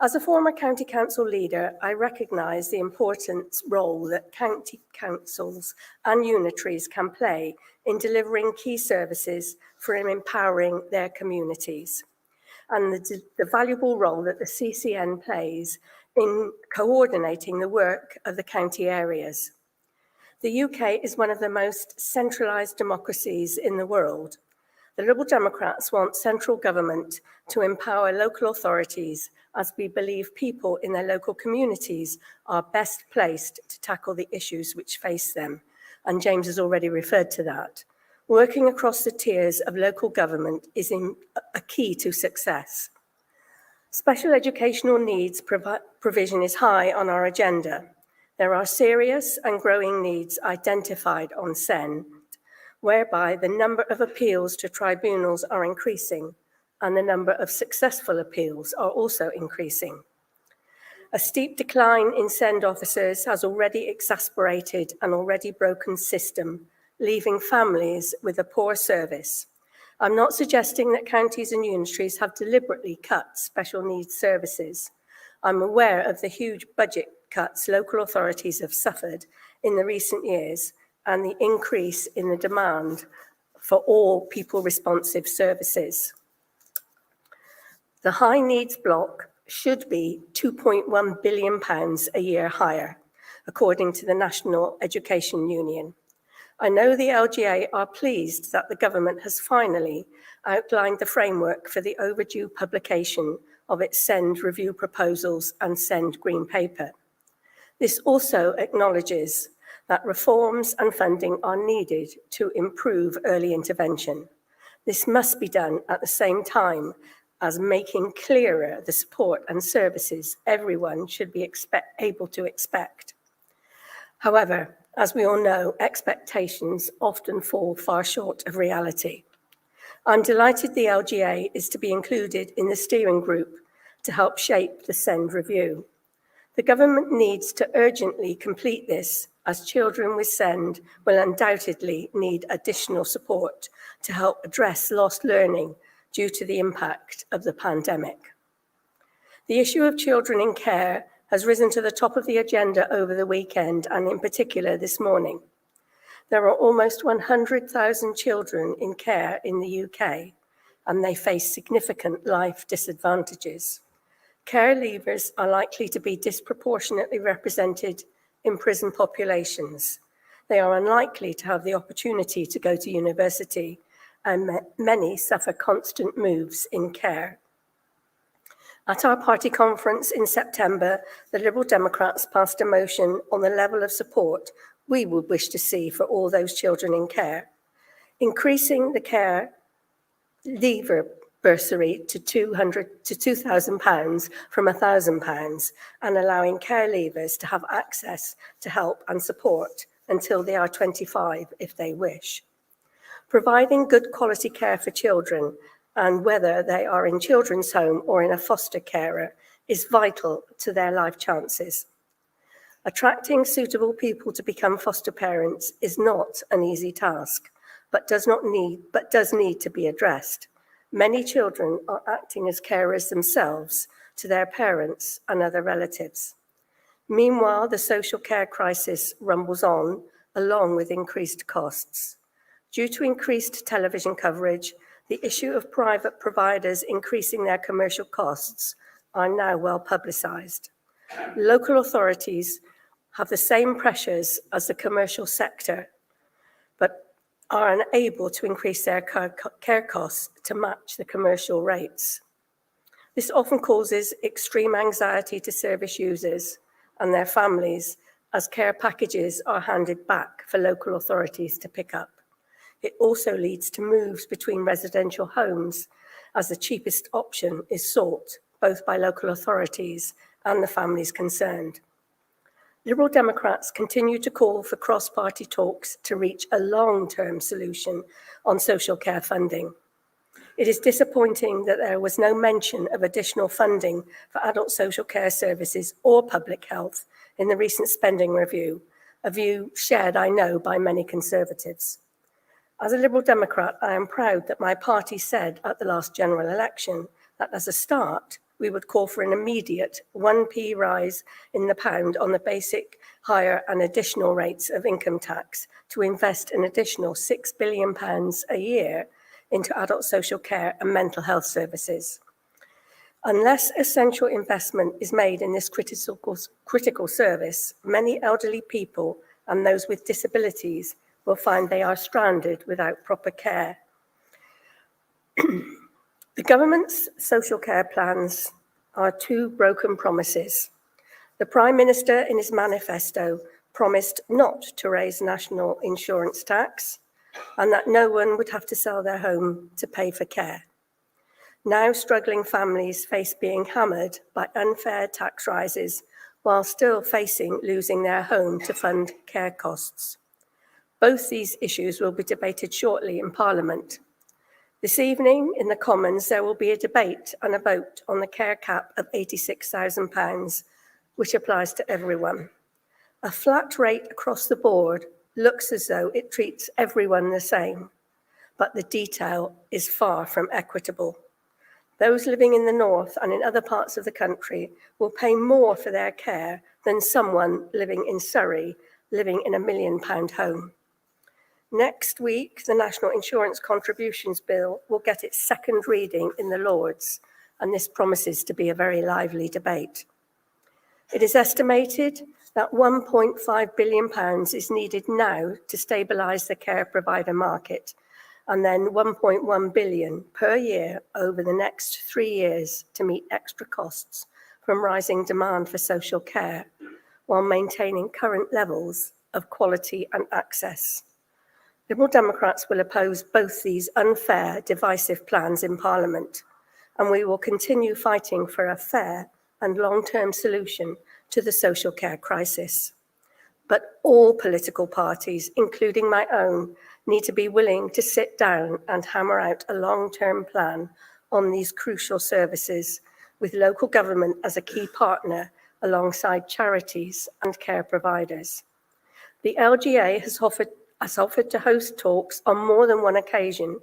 As a former county council leader, I recognise the important role that county councils and unitaries can play in delivering key services for empowering their communities, and the valuable role that the CCN plays in coordinating the work of the county areas. The UK is one of the most centralised democracies in the world. The Liberal Democrats want central government to empower local authorities, as we believe people in their local communities are best placed to tackle the issues which face them. And James has already referred to that. Working across the tiers of local government is a key to success. Special educational needs provision is high on our agenda. There are serious and growing needs identified on SEN, whereby the number of appeals to tribunals are increasing and the number of successful appeals are also increasing. A steep decline in SEND officers has already exasperated an already broken system, leaving families with a poor service. I'm not suggesting that counties and unitaries have deliberately cut special needs services. I'm aware of the huge budget cuts local authorities have suffered in the recent years and the increase in the demand for all people-responsive services. The high needs block should be £2.1 billion a year higher, according to the National Education Union. I know the LGA are pleased that the government has finally outlined the framework for the overdue publication of its SEND review proposals and SEND Green Paper. This also acknowledges that reforms and funding are needed to improve early intervention. This must be done at the same time as making clearer the support and services everyone should be able to expect. However, as we all know, expectations often fall far short of reality. I'm delighted the LGA is to be included in the steering group to help shape the SEND review. The government needs to urgently complete this, as children with SEND will undoubtedly need additional support to help address lost learning due to the impact of the pandemic. The issue of children in care has risen to the top of the agenda over the weekend and in particular this morning. There are almost 100,000 children in care in the UK and they face significant life disadvantages. Care leavers are likely to be disproportionately represented in prison populations. They are unlikely to have the opportunity to go to university and many suffer constant moves in care. At our party conference in September, the Liberal Democrats passed a motion on the level of support we would wish to see for all those children in care, increasing the care leaver bursary to £2,000 from £1,000 and allowing care leavers to have access to help and support until they are 25 if they wish. Providing good quality care for children, and whether they are in children's home or in a foster carer, is vital to their life chances. Attracting suitable people to become foster parents is not an easy task, but does need to be addressed. Many children are acting as carers themselves to their parents and other relatives. Meanwhile, the social care crisis rumbles on, along with increased costs. Due to increased television coverage, the issue of private providers increasing their commercial costs are now well publicised. Local authorities have the same pressures as the commercial sector, but are unable to increase their care costs to match the commercial rates. This often causes extreme anxiety to service users and their families as care packages are handed back for local authorities to pick up. It also leads to moves between residential homes as the cheapest option is sought both by local authorities and the families concerned. Liberal Democrats continue to call for cross-party talks to reach a long-term solution on social care funding. It is disappointing that there was no mention of additional funding for adult social care services or public health in the recent spending review, a view shared, I know, by many Conservatives. As a Liberal Democrat, I am proud that my party said at the last general election that as a start, we would call for an immediate 1p rise in the pound on the basic, higher and additional rates of income tax to invest an additional £6 billion a year into adult social care and mental health services. Unless essential investment is made in this critical service, many elderly people and those with disabilities will find they are stranded without proper care. The government's social care plans are two broken promises. The Prime Minister, in his manifesto, promised not to raise national insurance tax and that no one would have to sell their home to pay for care. Now struggling families face being hammered by unfair tax rises while still facing losing their home to fund care costs. Both these issues will be debated shortly in Parliament. This evening in the Commons, there will be a debate and a vote on the care cap of £86,000, which applies to everyone. A flat rate across the board looks as though it treats everyone the same, but the detail is far from equitable. Those living in the north and in other parts of the country will pay more for their care than someone living in Surrey, living in £1 million home. Next week, the National Insurance Contributions Bill will get its second reading in the Lords, and this promises to be a very lively debate. It is estimated that £1.5 billion is needed now to stabilise the care provider market, and then £1.1 billion per year over the next 3 years to meet extra costs from rising demand for social care, while maintaining current levels of quality and access. Liberal Democrats will oppose both these unfair, divisive plans in Parliament, and we will continue fighting for a fair and long-term solution to the social care crisis. But all political parties, including my own, need to be willing to sit down and hammer out a long-term plan on these crucial services, with local government as a key partner alongside charities and care providers. The LGA has offered to host talks on more than one occasion,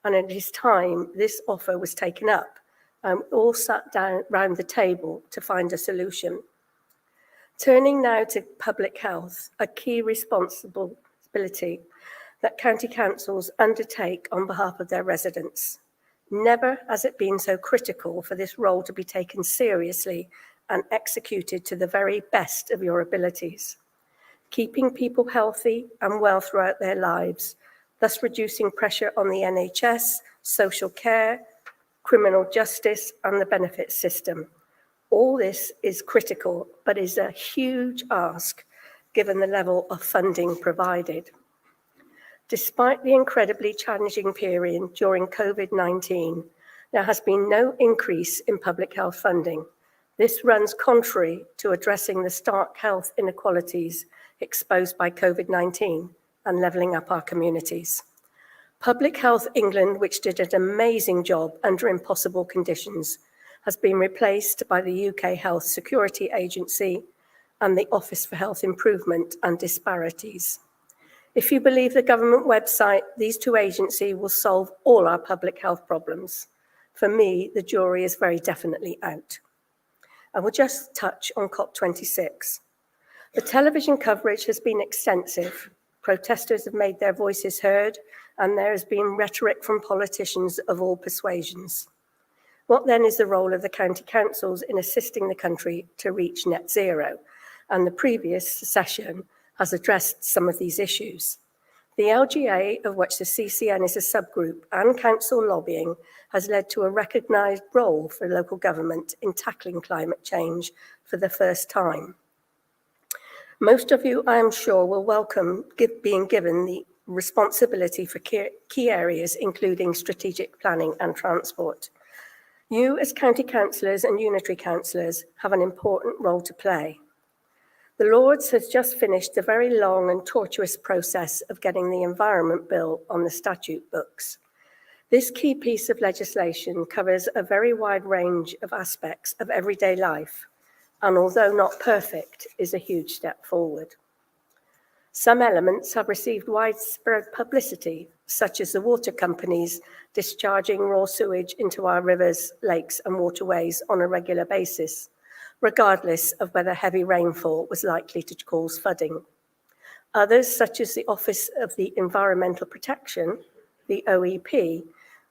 and it is time this offer was taken up and all sat down round the table to find a solution. Turning now to public health, a key responsibility that county councils undertake on behalf of their residents. Never has it been so critical for this role to be taken seriously and executed to the very best of your abilities, keeping people healthy and well throughout their lives, thus reducing pressure on the NHS, social care, criminal justice, and the benefits system. All this is critical, but is a huge ask given the level of funding provided. Despite the incredibly challenging period during COVID-19, there has been no increase in public health funding. This runs contrary to addressing the stark health inequalities exposed by COVID-19 and levelling up our communities. Public Health England, which did an amazing job under impossible conditions, has been replaced by the UK Health Security Agency and the Office for Health Improvement and Disparities. If you believe the government website, these two agencies will solve all our public health problems. For me, the jury is very definitely out. I will just touch on COP26. The television coverage has been extensive. Protesters have made their voices heard, and there has been rhetoric from politicians of all persuasions. What then is the role of the county councils in assisting the country to reach net zero? And the previous session has addressed some of these issues. The LGA, of which the CCN is a subgroup, and council lobbying has led to a recognised role for local government in tackling climate change for the first time. Most of you, I am sure, will welcome being given the responsibility for key areas, including strategic planning and transport. You, as county councillors and unitary councillors, have an important role to play. The Lords has just finished the very long and tortuous process of getting the Environment Bill on the statute books. This key piece of legislation covers a very wide range of aspects of everyday life, and although not perfect, is a huge step forward. Some elements have received widespread publicity, such as the water companies discharging raw sewage into our rivers, lakes and waterways on a regular basis, regardless of whether heavy rainfall was likely to cause flooding. Others, such as the Office of the Environmental Protection, the OEP,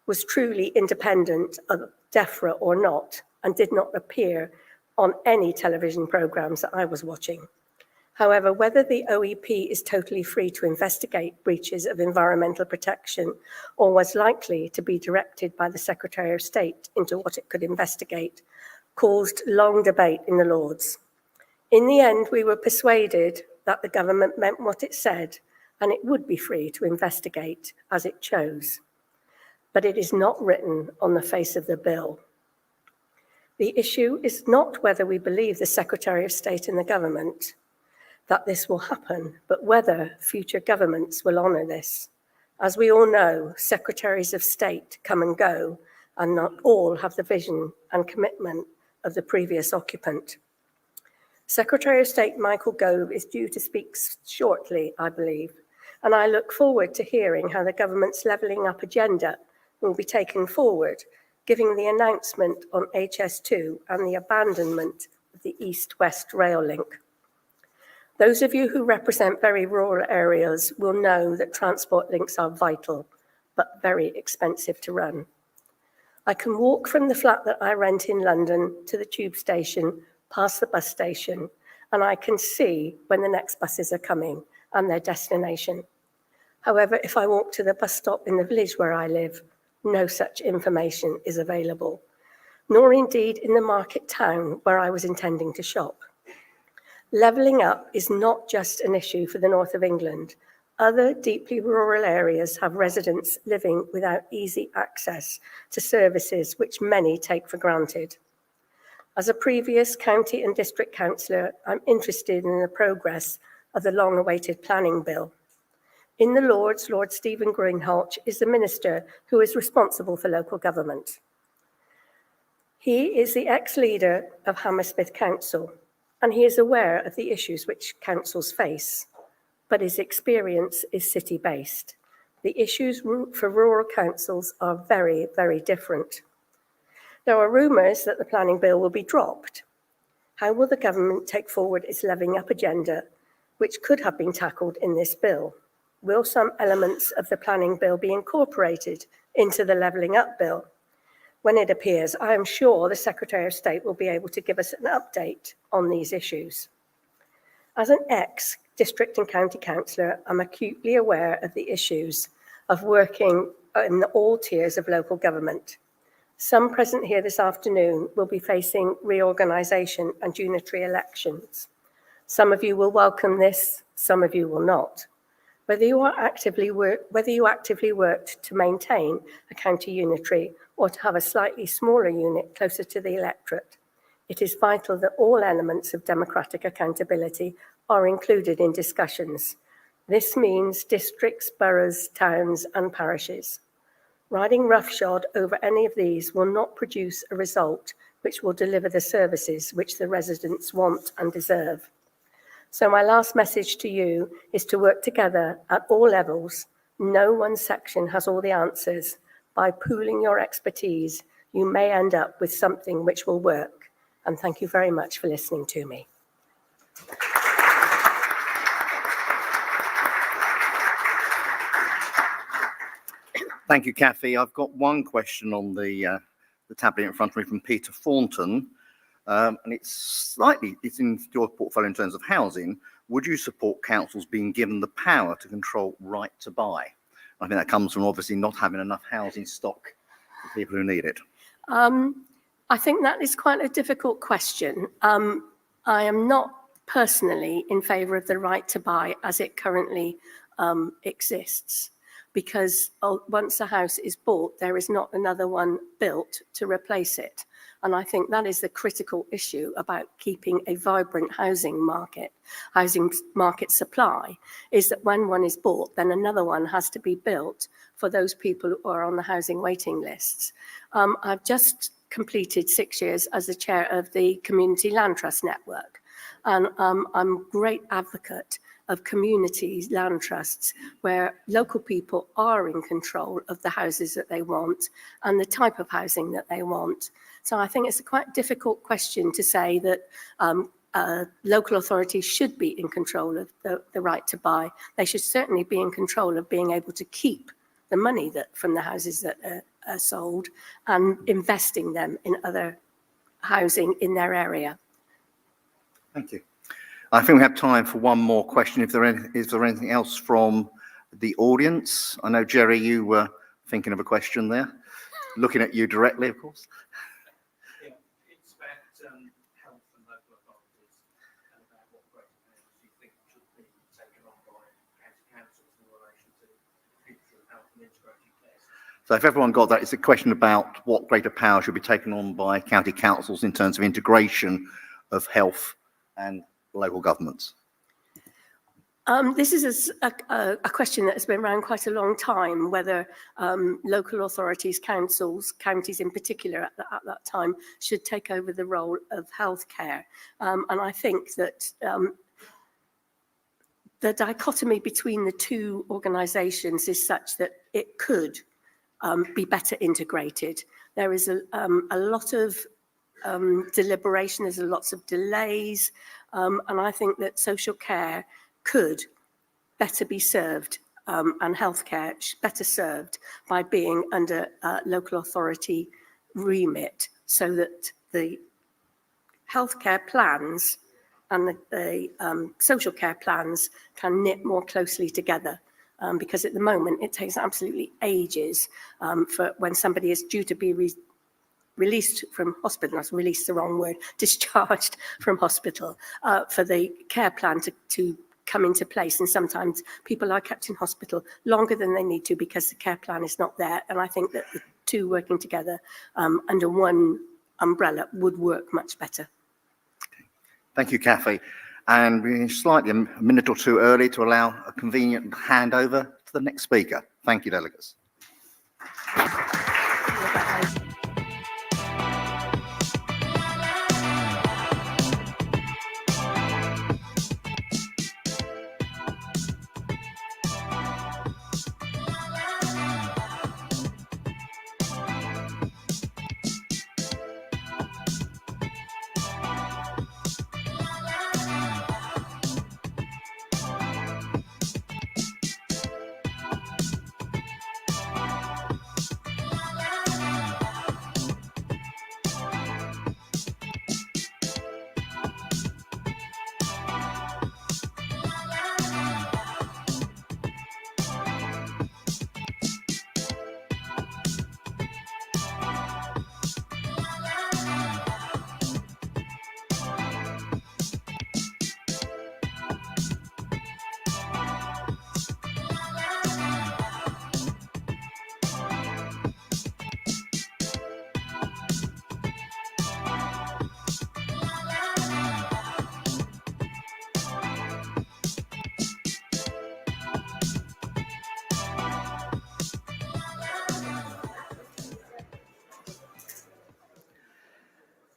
was truly independent of DEFRA or not, and did not appear on any television programmes that I was watching. However, whether the OEP is totally free to investigate breaches of environmental protection or was likely to be directed by the Secretary of State into what it could investigate caused long debate in the Lords. In the end, we were persuaded that the government meant what it said and it would be free to investigate as it chose. But it is not written on the face of the bill. The issue is not whether we believe the Secretary of State and the government that this will happen, but whether future governments will honour this. As we all know, Secretaries of State come and go, and not all have the vision and commitment of the previous occupant. Secretary of State Michael Gove is due to speak shortly, I believe, and I look forward to hearing how the government's levelling up agenda will be taken forward, giving the announcement on HS2 and the abandonment of the East-West rail link. Those of you who represent very rural areas will know that transport links are vital, but very expensive to run. I can walk from the flat that I rent in London to the tube station, past the bus station, and I can see when the next buses are coming and their destination. However, if I walk to the bus stop in the village where I live, no such information is available, nor indeed in the market town where I was intending to shop. Levelling up is not just an issue for the north of England. Other deeply rural areas have residents living without easy access to services which many take for granted. As a previous county and district councillor, I'm interested in the progress of the long-awaited planning bill. In the Lords, Lord Stephen Greenhalgh is the minister who is responsible for local government. He is the ex-leader of Hammersmith Council, and he is aware of the issues which councils face, but his experience is city-based. The issues for rural councils are very, very different. There are rumours that the planning bill will be dropped. How will the government take forward its levelling up agenda, which could have been tackled in this bill? Will some elements of the planning bill be incorporated into the levelling up bill? When it appears, I am sure the Secretary of State will be able to give us an update on these issues. As an ex-district and county councillor, I'm acutely aware of the issues of working in all tiers of local government. Some present here this afternoon will be facing reorganisation and unitary elections. Some of you will welcome this, some of you will not. Whether you actively worked to maintain a county unitary or to have a slightly smaller unit closer to the electorate, it is vital that all elements of democratic accountability are included in discussions. This means districts, boroughs, towns and parishes. Riding roughshod over any of these will not produce a result which will deliver the services which the residents want and deserve. So my last message to you is to work together at all levels. No one section has all the answers. By pooling your expertise, you may end up with something which will work. And thank you very much for listening to me. Thank you, Kathy. I've got one question on the tablet in front of me from Peter Thornton. And it's in your portfolio in terms of housing. Would you support councils being given the power to control right to buy? I think that comes from obviously not having enough housing stock for people who need it. I think that is quite a difficult question. I am not personally in favour of the right to buy as it currently exists, because once a house is bought, there is not another one built to replace it. And I think that is the critical issue about keeping a vibrant housing market supply, is that when one is bought, then another one has to be built for those people who are on the housing waiting lists. I've just completed 6 years as the chair of the Community Land Trust Network, and I'm a great advocate of communities, land trusts, where local people are in control of the houses that they want and the type of housing that they want. So I think it's a quite difficult question to say that local authorities should be in control of the right to buy. They should certainly be in control of being able to keep the money that from the houses that are sold and investing them in other housing in their area. Thank you. I think we have time for one more question. Is there anything else from the audience? I know, Jerry, you were thinking of a question there. Looking at you directly, of course. Yeah, it's about health and local authorities and about what greater powers you think should be taken on by county councils in relation to the future of health and integrated care. So if everyone got that, it's a question about what greater power should be taken on by county councils in terms of integration of health and local governments. This is a question that has been around quite a long time, whether local authorities, councils, counties in particular at that time, should take over the role of healthcare. And I think that the dichotomy between the two organisations is such that it could be better integrated. There is a lot of deliberation, there's lots of delays, and I think that social care could better be served and healthcare better served by being under local authority remit, so that the healthcare plans and the social care plans can knit more closely together. Because at the moment it takes absolutely ages for when somebody is due to be released from hospital, that's released the wrong word, discharged from hospital, for the care plan to come into place. And sometimes people are kept in hospital longer than they need to because the care plan is not there. And I think that the two working together under one umbrella would work much better. Thank you, Kathy. And we're slightly a minute or two early to allow a convenient handover to the next speaker. Thank you, delegates.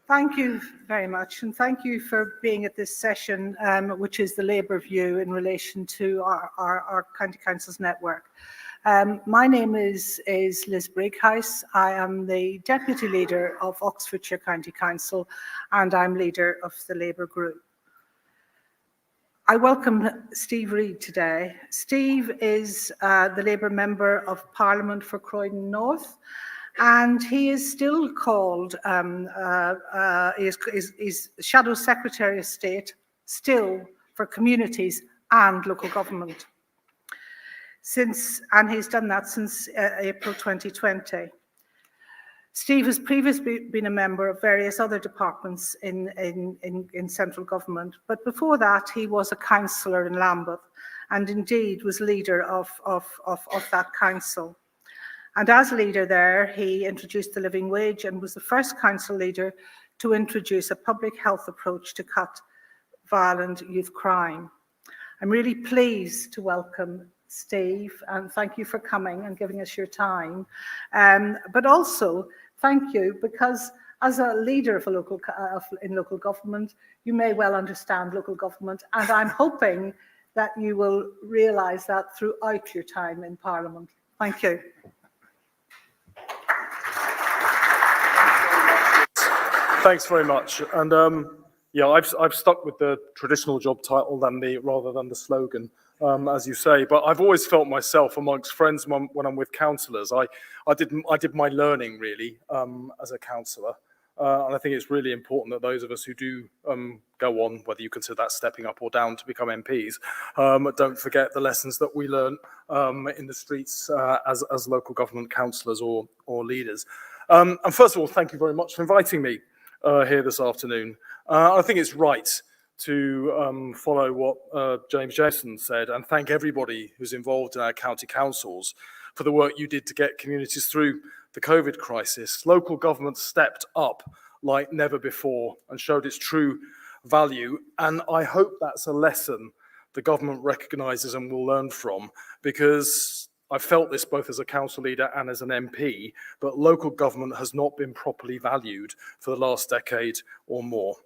Thank you very much, and thank you for being at this session, which is the Labour View in relation to our County Councils network. My name is Liz Brighouse. I am the Deputy Leader of Oxfordshire County Council, and I'm Leader of the Labour Group. I welcome Steve Reid today. Steve is the Labour Member of Parliament for Croydon North, and he is still called, is Shadow Secretary of State still for communities and local government. And he's done that since April 2020. Steve has previously been a member of various other departments in central government, but before that he was a councillor in Lambeth and indeed was leader of that council. And as leader there, he introduced the living wage and was the first council leader to introduce a public health approach to cut violent youth crime. I'm really pleased to welcome Steve, and thank you for coming and giving us your time. But also, thank you because as a leader of in local government, you may well understand local government, and I'm hoping that you will realise that throughout your time in Parliament. Thank you. Thanks very much. And yeah, I've stuck with the traditional job title rather than the slogan, as you say. But I've always felt myself amongst friends when I'm with councillors. I did my learning really as a councillor, and I think it's really important that those of us who do go on, whether you consider that stepping up or down to become MPs, don't forget the lessons that we learn in the streets as local government councillors or leaders. And first of all, thank you very much for inviting me here this afternoon. I think it's right to follow what James Jameson said and thank everybody who's involved in our county councils for the work you did to get communities through the COVID crisis. Local government stepped up like never before and showed its true value, and I hope that's a lesson the government recognises and will learn from, because I felt this both as a council leader and as an MP, but local government has not been properly valued for the last decade or more.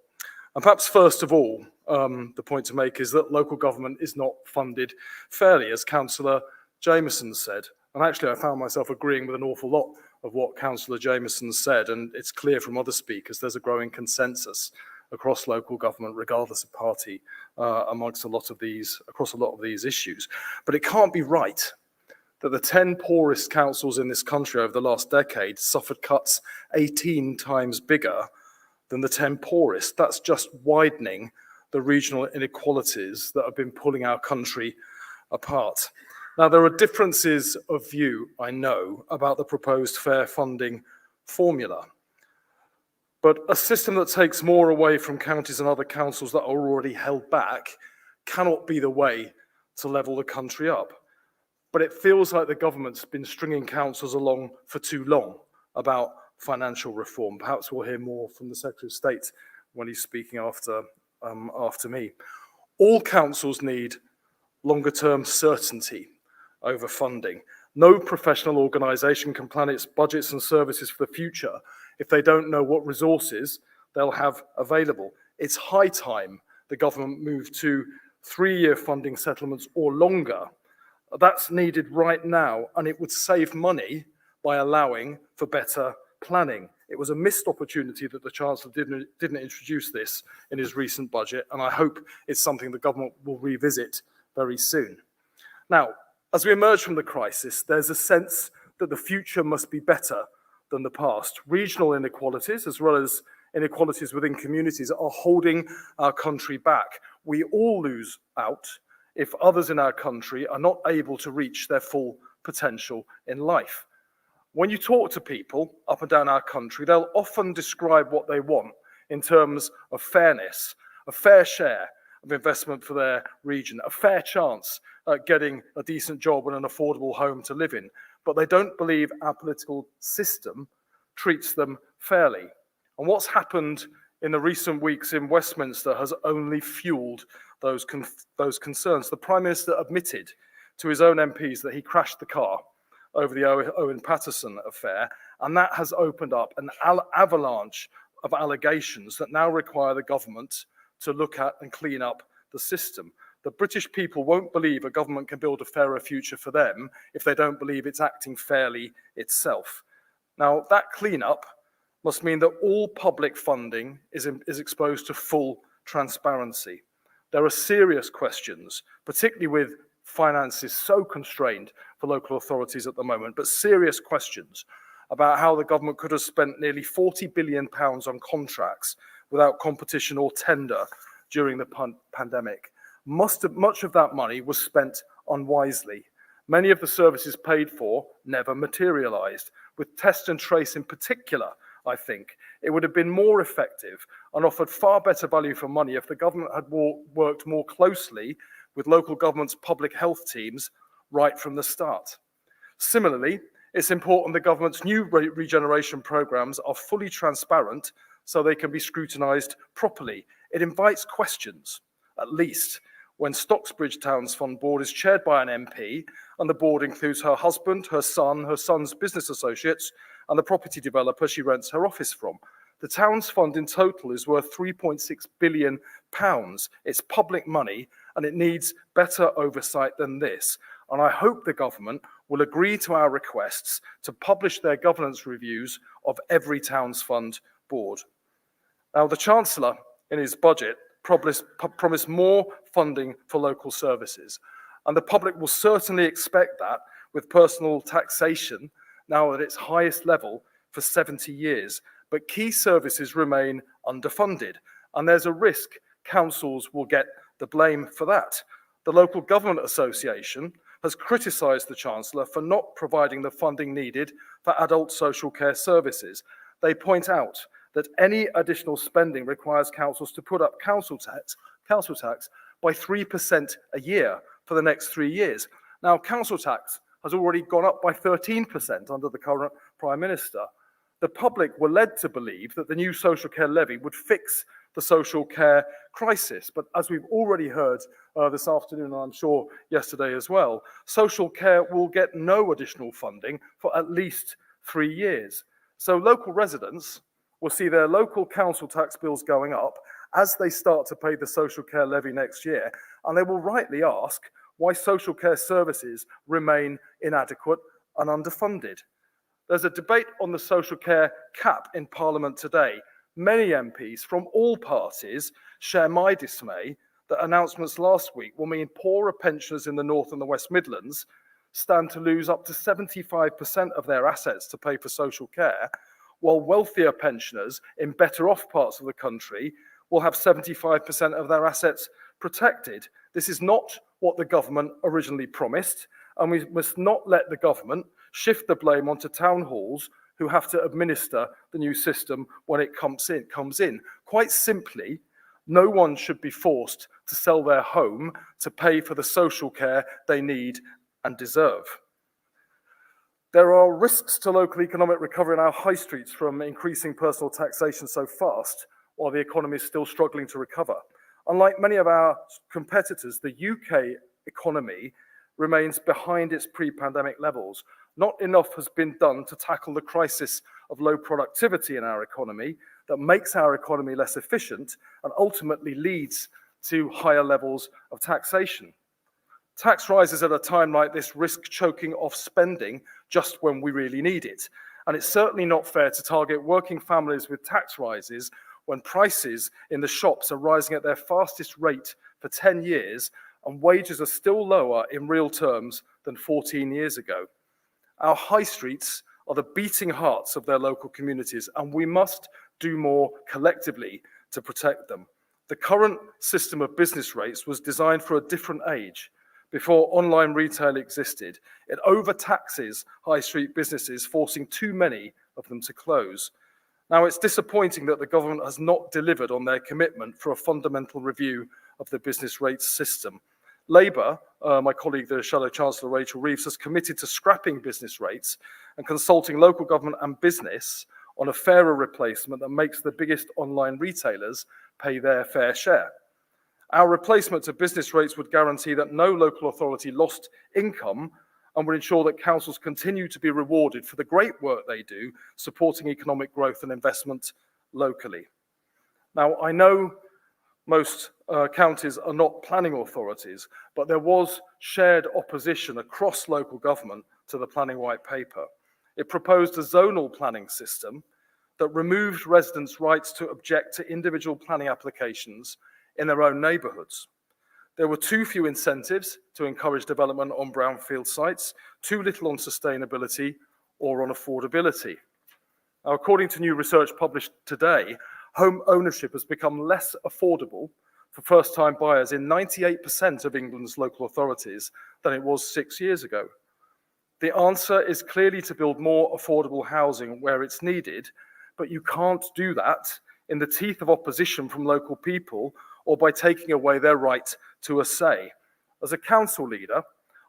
And perhaps first of all, the point to make is that local government is not funded fairly, as Councillor Jameson said. And actually, I found myself agreeing with an awful lot of what Councillor Jameson said, and it's clear from other speakers there's a growing consensus across local government, regardless of party, across a lot of these issues. But it can't be right that the 10 poorest councils in this country over the last decade suffered cuts 18 times bigger than the 10 poorest. That's just widening the regional inequalities that have been pulling our country apart. Now, there are differences of view, I know, about the proposed fair funding formula. But a system that takes more away from counties and other councils that are already held back cannot be the way to level the country up. But it feels like the government's been stringing councils along for too long about financial reform. Perhaps we'll hear more from the Secretary of State when he's speaking after me. All councils need longer-term certainty over funding. No professional organisation can plan its budgets and services for the future if they don't know what resources they'll have available. It's high time the government moved to 3-year funding settlements or longer. That's needed right now, and it would save money by allowing for better planning. It was a missed opportunity that the Chancellor didn't introduce this in his recent budget, and I hope it's something the government will revisit very soon. Now, as we emerge from the crisis, there's a sense that the future must be better than the past. Regional inequalities, as well as inequalities within communities, are holding our country back. We all lose out if others in our country are not able to reach their full potential in life. When you talk to people up and down our country, they'll often describe what they want in terms of fairness, a fair share of investment for their region, a fair chance at getting a decent job and an affordable home to live in. But they don't believe our political system treats them fairly. And what's happened in the recent weeks in Westminster has only fueled those concerns. The Prime Minister admitted to his own MPs that he crashed the car over the Owen Paterson affair, and that has opened up an avalanche of allegations that now require the government to look at and clean up the system. The British people won't believe a government can build a fairer future for them if they don't believe it's acting fairly itself. Now, that clean-up must mean that all public funding is exposed to full transparency. There are serious questions, particularly with finances so constrained for local authorities at the moment, but serious questions about how the government could have spent nearly £40 billion on contracts without competition or tender during the pandemic. Much of that money was spent unwisely. Many of the services paid for never materialised. With test and trace in particular, I think it would have been more effective and offered far better value for money if the government had worked more closely with local government's public health teams right from the start. Similarly, it's important the government's new regeneration programmes are fully transparent so they can be scrutinised properly. It invites questions, at least, when Stocksbridge Town's Fund Board is chaired by an MP and the board includes her husband, her son's business associates, and the property developer she rents her office from. The town's fund in total is worth £3.6 billion. It's public money, and it needs better oversight than this. And I hope the government will agree to our requests to publish their governance reviews of every Towns Fund board. Now, the Chancellor, in his budget, promised more funding for local services, and the public will certainly expect that with personal taxation now at its highest level for 70 years. But key services remain underfunded, and there's a risk councils will get the blame for that. The Local Government Association has criticised the Chancellor for not providing the funding needed for adult social care services. They point out that any additional spending requires councils to put up council tax by 3% a year for the next 3 years. Now, council tax has already gone up by 13% under the current Prime Minister. The public were led to believe that the new social care levy would fix the social care crisis. But as we've already heard this afternoon, and I'm sure yesterday as well, social care will get no additional funding for at least 3 years. So local residents will see their local council tax bills going up as they start to pay the social care levy next year, and they will rightly ask why social care services remain inadequate and underfunded. There's a debate on the social care cap in Parliament today. Many MPs from all parties share my dismay that announcements last week will mean poorer pensioners in the North and the West Midlands stand to lose up to 75% of their assets to pay for social care, while wealthier pensioners in better off parts of the country will have 75% of their assets protected. This is not what the government originally promised, and we must not let the government shift the blame onto town halls who have to administer the new system when it comes in. Quite simply, no one should be forced to sell their home to pay for the social care they need and deserve. There are risks to local economic recovery in our high streets from increasing personal taxation so fast while the economy is still struggling to recover. Unlike many of our competitors, the UK economy remains behind its pre-pandemic levels. Not enough has been done to tackle the crisis of low productivity in our economy that makes our economy less efficient and ultimately leads to higher levels of taxation. Tax rises at a time like this risk choking off spending just when we really need it. And it's certainly not fair to target working families with tax rises when prices in the shops are rising at their fastest rate for 10 years and wages are still lower in real terms than 14 years ago. Our high streets are the beating hearts of their local communities, and we must do more collectively to protect them. The current system of business rates was designed for a different age. Before online retail existed, it overtaxes high street businesses, forcing too many of them to close. Now, it's disappointing that the government has not delivered on their commitment for a fundamental review of the business rates system. Labour, my colleague, the Shadow Chancellor Rachel Reeves, has committed to scrapping business rates and consulting local government and business on a fairer replacement that makes the biggest online retailers pay their fair share. Our replacement to business rates would guarantee that no local authority lost income and would ensure that councils continue to be rewarded for the great work they do, supporting economic growth and investment locally. Now, I know most counties are not planning authorities, but there was shared opposition across local government to the planning white paper. It proposed a zonal planning system that removed residents' rights to object to individual planning applications in their own neighbourhoods. There were too few incentives to encourage development on brownfield sites, too little on sustainability or on affordability. Now, according to new research published today, home ownership has become less affordable for first-time buyers in 98% of England's local authorities than it was 6 years ago. The answer is clearly to build more affordable housing where it's needed, but you can't do that in the teeth of opposition from local people or by taking away their right to a say. As a council leader,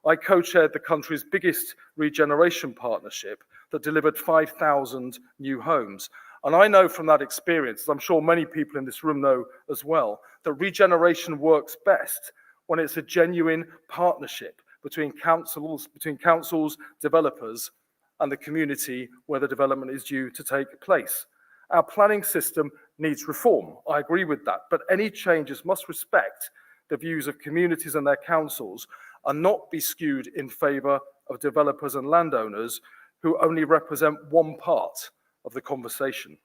I co-chaired the country's biggest regeneration partnership that delivered 5,000 new homes. And I know from that experience, as I'm sure many people in this room know as well, that regeneration works best when it's a genuine partnership between councils, developers, and the community where the development is due to take place. Our planning system needs reform. I agree with that, but any changes must respect the views of communities and their councils and not be skewed in favour of developers and landowners who only represent one part of the conversation.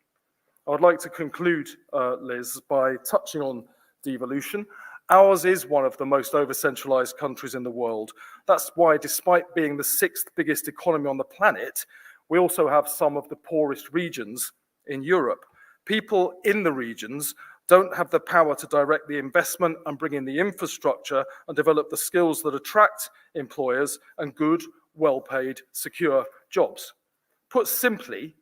I would like to conclude, Liz, by touching on devolution. Ours is one of the most over-centralised countries in the world. That's why, despite being the 6th biggest economy on the planet, we also have some of the poorest regions in Europe. People in the regions don't have the power to direct the investment and bring in the infrastructure and develop the skills that attract employers and good, well-paid, secure jobs. Put simply,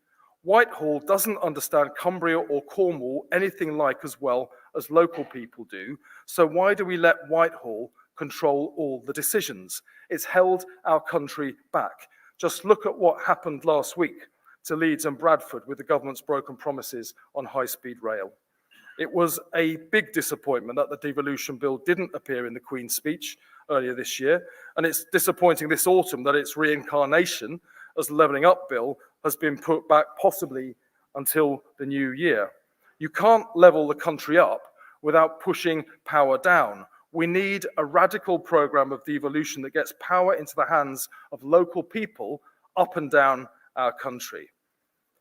Whitehall doesn't understand Cumbria or Cornwall anything like as well as local people do, so why do we let Whitehall control all the decisions? It's held our country back. Just look at what happened last week to Leeds and Bradford with the government's broken promises on high-speed rail. It was a big disappointment that the devolution bill didn't appear in the Queen's speech earlier this year, and it's disappointing this autumn that its reincarnation as the Levelling Up bill has been put back possibly until the new year. You can't level the country up without pushing power down. We need a radical programme of devolution that gets power into the hands of local people up and down our country.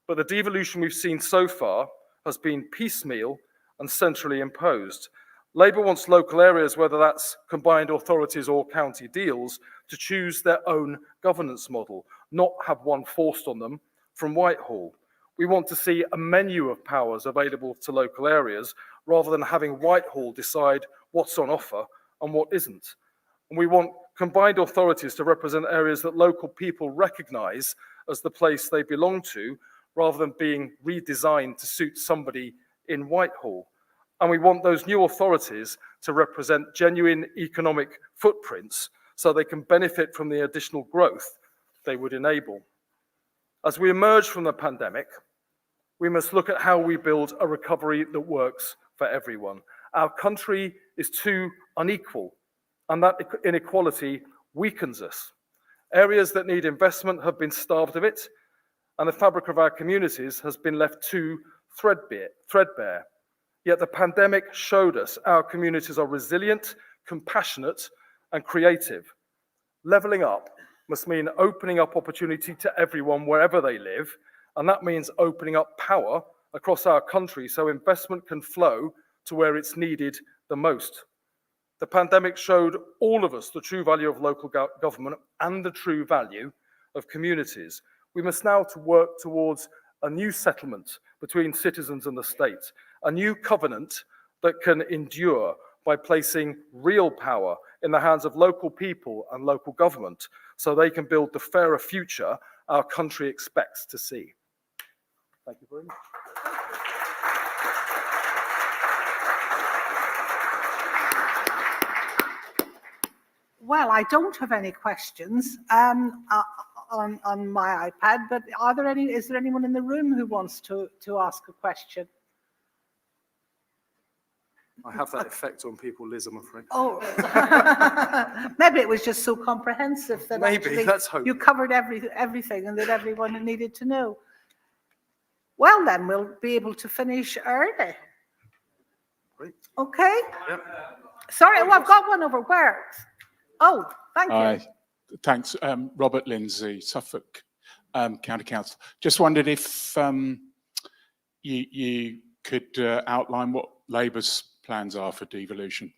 But the devolution we've seen so far has been piecemeal and centrally imposed. Labour wants local areas, whether that's combined authorities or county deals, to choose their own governance model, not have one forced on them from Whitehall. We want to see a menu of powers available to local areas rather than having Whitehall decide what's on offer and what isn't. And we want combined authorities to represent areas that local people recognise as the place they belong to, rather than being redesigned to suit somebody in Whitehall. And we want those new authorities to represent genuine economic footprints so they can benefit from the additional growth they would enable. As we emerge from the pandemic, we must look at how we build a recovery that works for everyone. Our country is too unequal, and that inequality weakens us. Areas that need investment have been starved of it, and the fabric of our communities has been left too threadbare. Yet the pandemic showed us our communities are resilient, compassionate, and creative. Levelling up must mean opening up opportunity to everyone wherever they live, and that means opening up power across our country so investment can flow to where it's needed the most. The pandemic showed all of us the true value of local government and the true value of communities. We must now work towards a new settlement between citizens and the state, a new covenant that can endure by placing real power in the hands of local people and local government so they can build the fairer future our country expects to see. Thank you very much. Well, I don't have any questions on my iPad, but is there anyone in the room who wants to ask a question? I have that effect on people, Liz, I'm afraid. Oh, maybe it was just so comprehensive that Maybe, let's hope. You covered everything and that everyone needed to know. Well, then we'll be able to finish early. Great. Okay. Yep. Sorry, I've got one over where? Oh, thank you. Thanks. Robert Lindsay, Suffolk County Council. Just wondered if you could outline what Labour's plans are for devolution.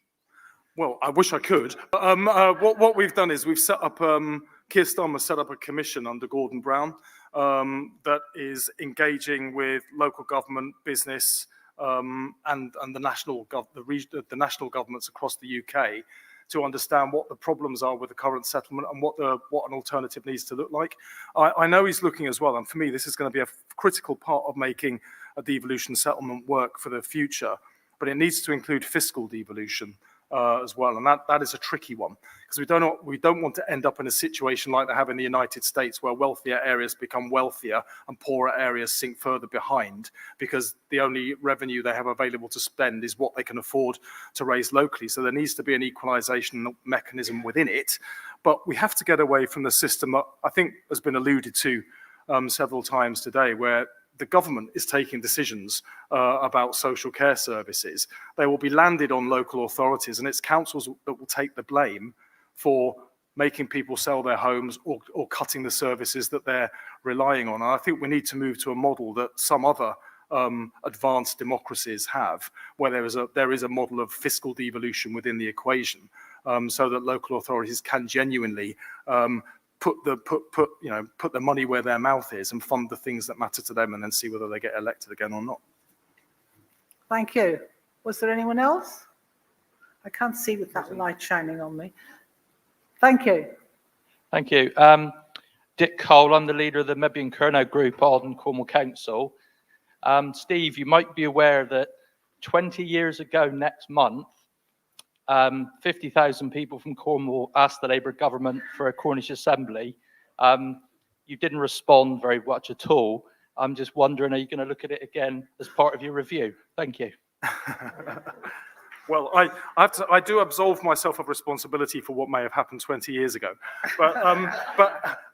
Well, I wish I could. What we've done is we've set up, Keir Starmer set up a commission under Gordon Brown that is engaging with local government, business, and the national governments across the UK to understand what the problems are with the current settlement and what an alternative needs to look like. I know he's looking as well, and for me, this is going to be a critical part of making a devolution settlement work for the future, but it needs to include fiscal devolution as well, and that is a tricky one, because we don't want to end up in a situation like they have in the United States, where wealthier areas become wealthier and poorer areas sink further behind, because the only revenue they have available to spend is what they can afford to raise locally. So there needs to be an equalisation mechanism within it, but we have to get away from the system that I think has been alluded to several times today, where the government is taking decisions about social care services, they will be landed on local authorities, and it's councils that will take the blame for making people sell their homes or cutting the services that they're relying on. And I think we need to move to a model that some other advanced democracies have, where there is a model of fiscal devolution within the equation, so that local authorities can genuinely put the money where their mouth is and fund the things that matter to them, and then see whether they get elected again or not. Thank you. Was there anyone else? I can't see with that light shining on me. Thank you. Thank you. Dick Cole, I'm the leader of the Mebby and Curnow Group on Cornwall Council. Steve, you might be aware that 20 years ago next month, 50,000 people from Cornwall asked the Labour government for a Cornish Assembly. You didn't respond very much at all. I'm just wondering, are you going to look at it again as part of your review? Thank you. Well, I do absolve myself of responsibility for what may have happened 20 years ago. But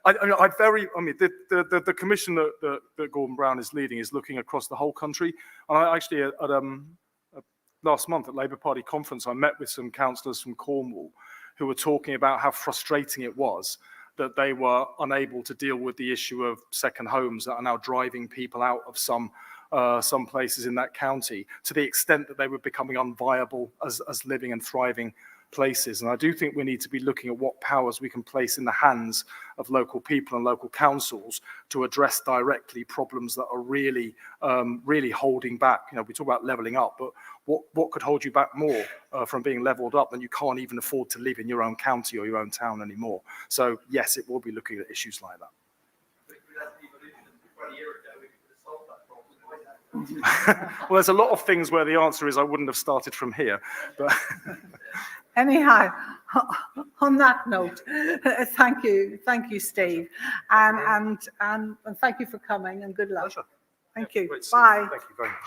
the commission that Gordon Brown is leading is looking across the whole country. And I actually, last month at Labour Party conference, I met with some councillors from Cornwall who were talking about how frustrating it was that they were unable to deal with the issue of second homes that are now driving people out of some places in that county, to the extent that they were becoming unviable as living and thriving places. And I do think we need to be looking at what powers we can place in the hands of local people and local councils to address directly problems that are really holding back. You know, we talk about levelling up, but what could hold you back more from being levelled up than you can't even afford to live in your own county or your own town anymore? So yes, it will be looking at issues like that. Well, there's a lot of things where the answer is I wouldn't have started from here. But Anyhow, on that note, thank you, Steve, and thank you for coming, and good luck. Pleasure. Thank you. Great to see Bye. you. Thank you very much.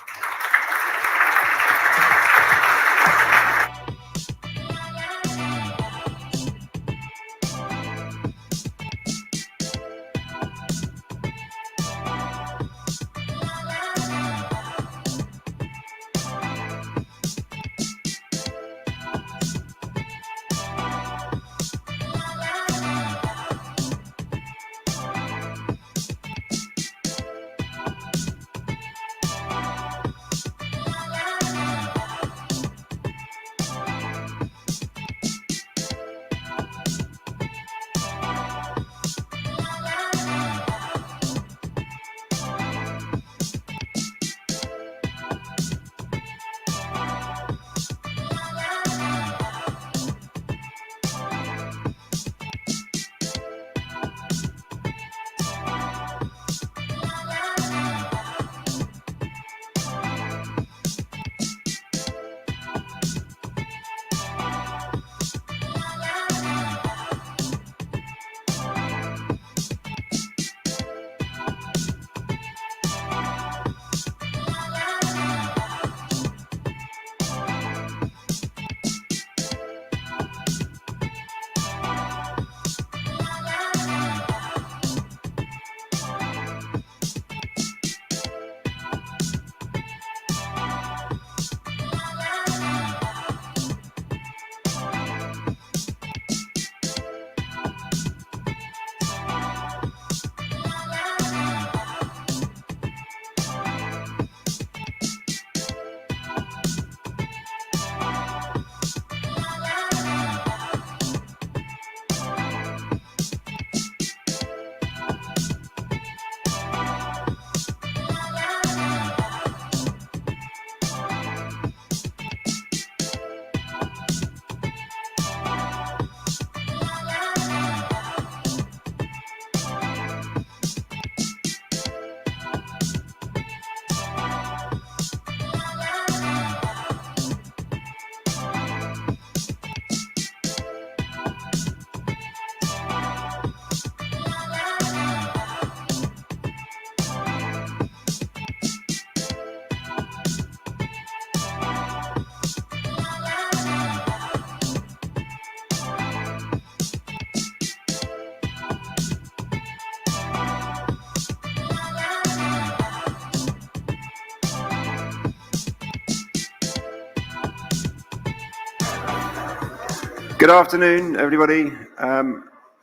Good afternoon, everybody.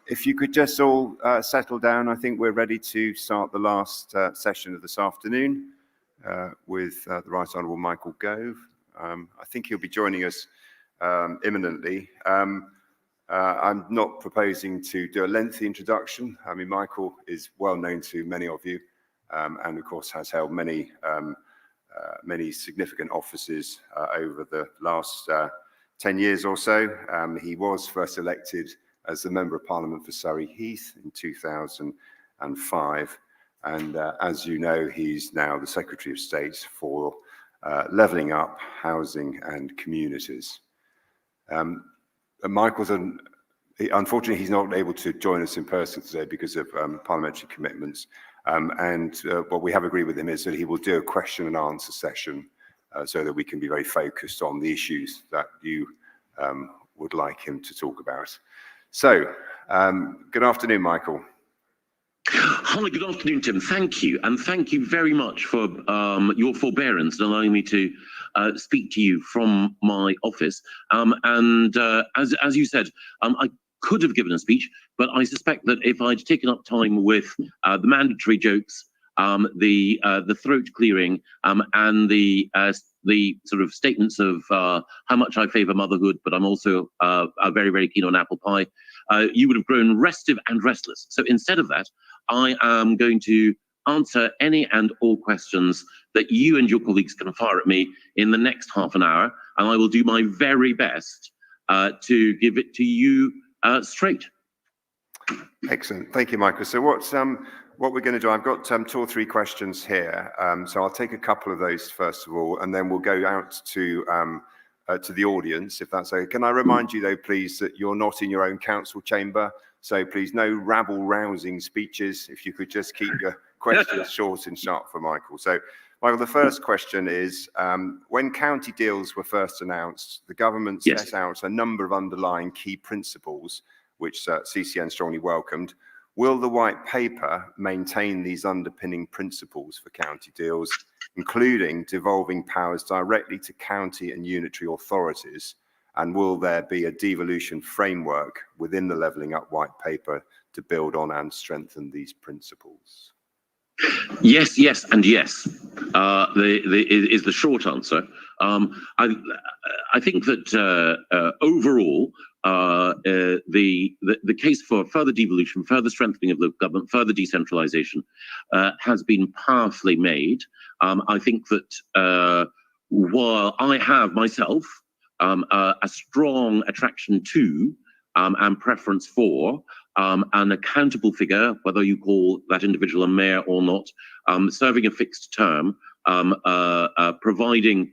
If you could just all settle down, I think we're ready to start the last session of this afternoon with the Right Honourable Michael Gove. I think he'll be joining us imminently. I'm not proposing to do a lengthy introduction. I mean, Michael is well known to many of you and, of course, has held many significant offices over the last 10 years or so. He was first elected as the Member of Parliament for Surrey Heath in 2005. And as you know, he's now the Secretary of State for Levelling Up, Housing and Communities. Michael's, unfortunately, he's not able to join us in person today because of parliamentary commitments. What we have agreed with him is that he will do a question and answer session so that we can be very focused on the issues that you would like him to talk about. So, good afternoon, Michael. Hi, good afternoon, Tim. Thank you. And thank you very much for your forbearance in allowing me to speak to you from my office. As you said, I could have given a speech, but I suspect that if I'd taken up time with the mandatory jokes, the throat clearing, and the sort of statements of how much I favour motherhood, but I'm also very, very keen on apple pie, you would have grown restive and restless. So instead of that, I am going to answer any and all questions that you and your colleagues can fire at me in the next half an hour, and I will do my very best to give it to you straight. Excellent. Thank you, Michael. So what we're going to do, I've got 2 or 3 questions here. So I'll take a couple of those first of all, and then we'll go out to the audience, if that's okay. Can I remind you, though, please, that you're not in your own council chamber. So please, no rabble-rousing speeches. If you could just keep your questions short and sharp for Michael. So, Michael, the first question is, when county deals were first announced, the government set out a number of underlying key principles, which CCN strongly welcomed. Will the white paper maintain these underpinning principles for county deals, including devolving powers directly to county and unitary authorities? And will there be a devolution framework within the Levelling Up white paper to build on and strengthen these principles? Yes, yes, and yes. Is the short answer. I think that overall, the case for further devolution, further strengthening of the government, further decentralisation has been powerfully made. I think that while I have myself a strong attraction to and preference for an accountable figure, whether you call that individual a mayor or not, serving a fixed term, providing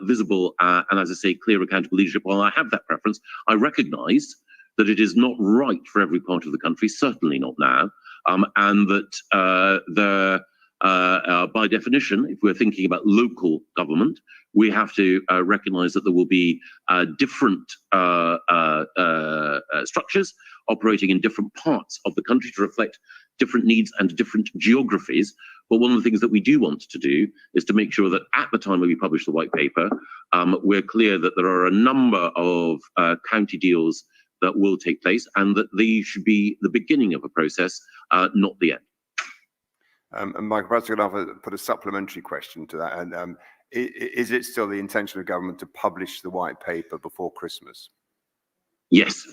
visible and, as I say, clear, accountable leadership. While I have that preference, I recognise that it is not right for every part of the country, certainly not now, and that by definition, if we're thinking about local government, we have to recognise that there will be different structures operating in different parts of the country to reflect different needs and different geographies. But one of the things that we do want to do is to make sure that at the time when we publish the white paper, we're clear that there are a number of county deals that will take place and that these should be the beginning of a process, not the end. And Michael, perhaps you're going to have to put a supplementary question to that. And is it still the intention of government to publish the white paper before Christmas? Yes.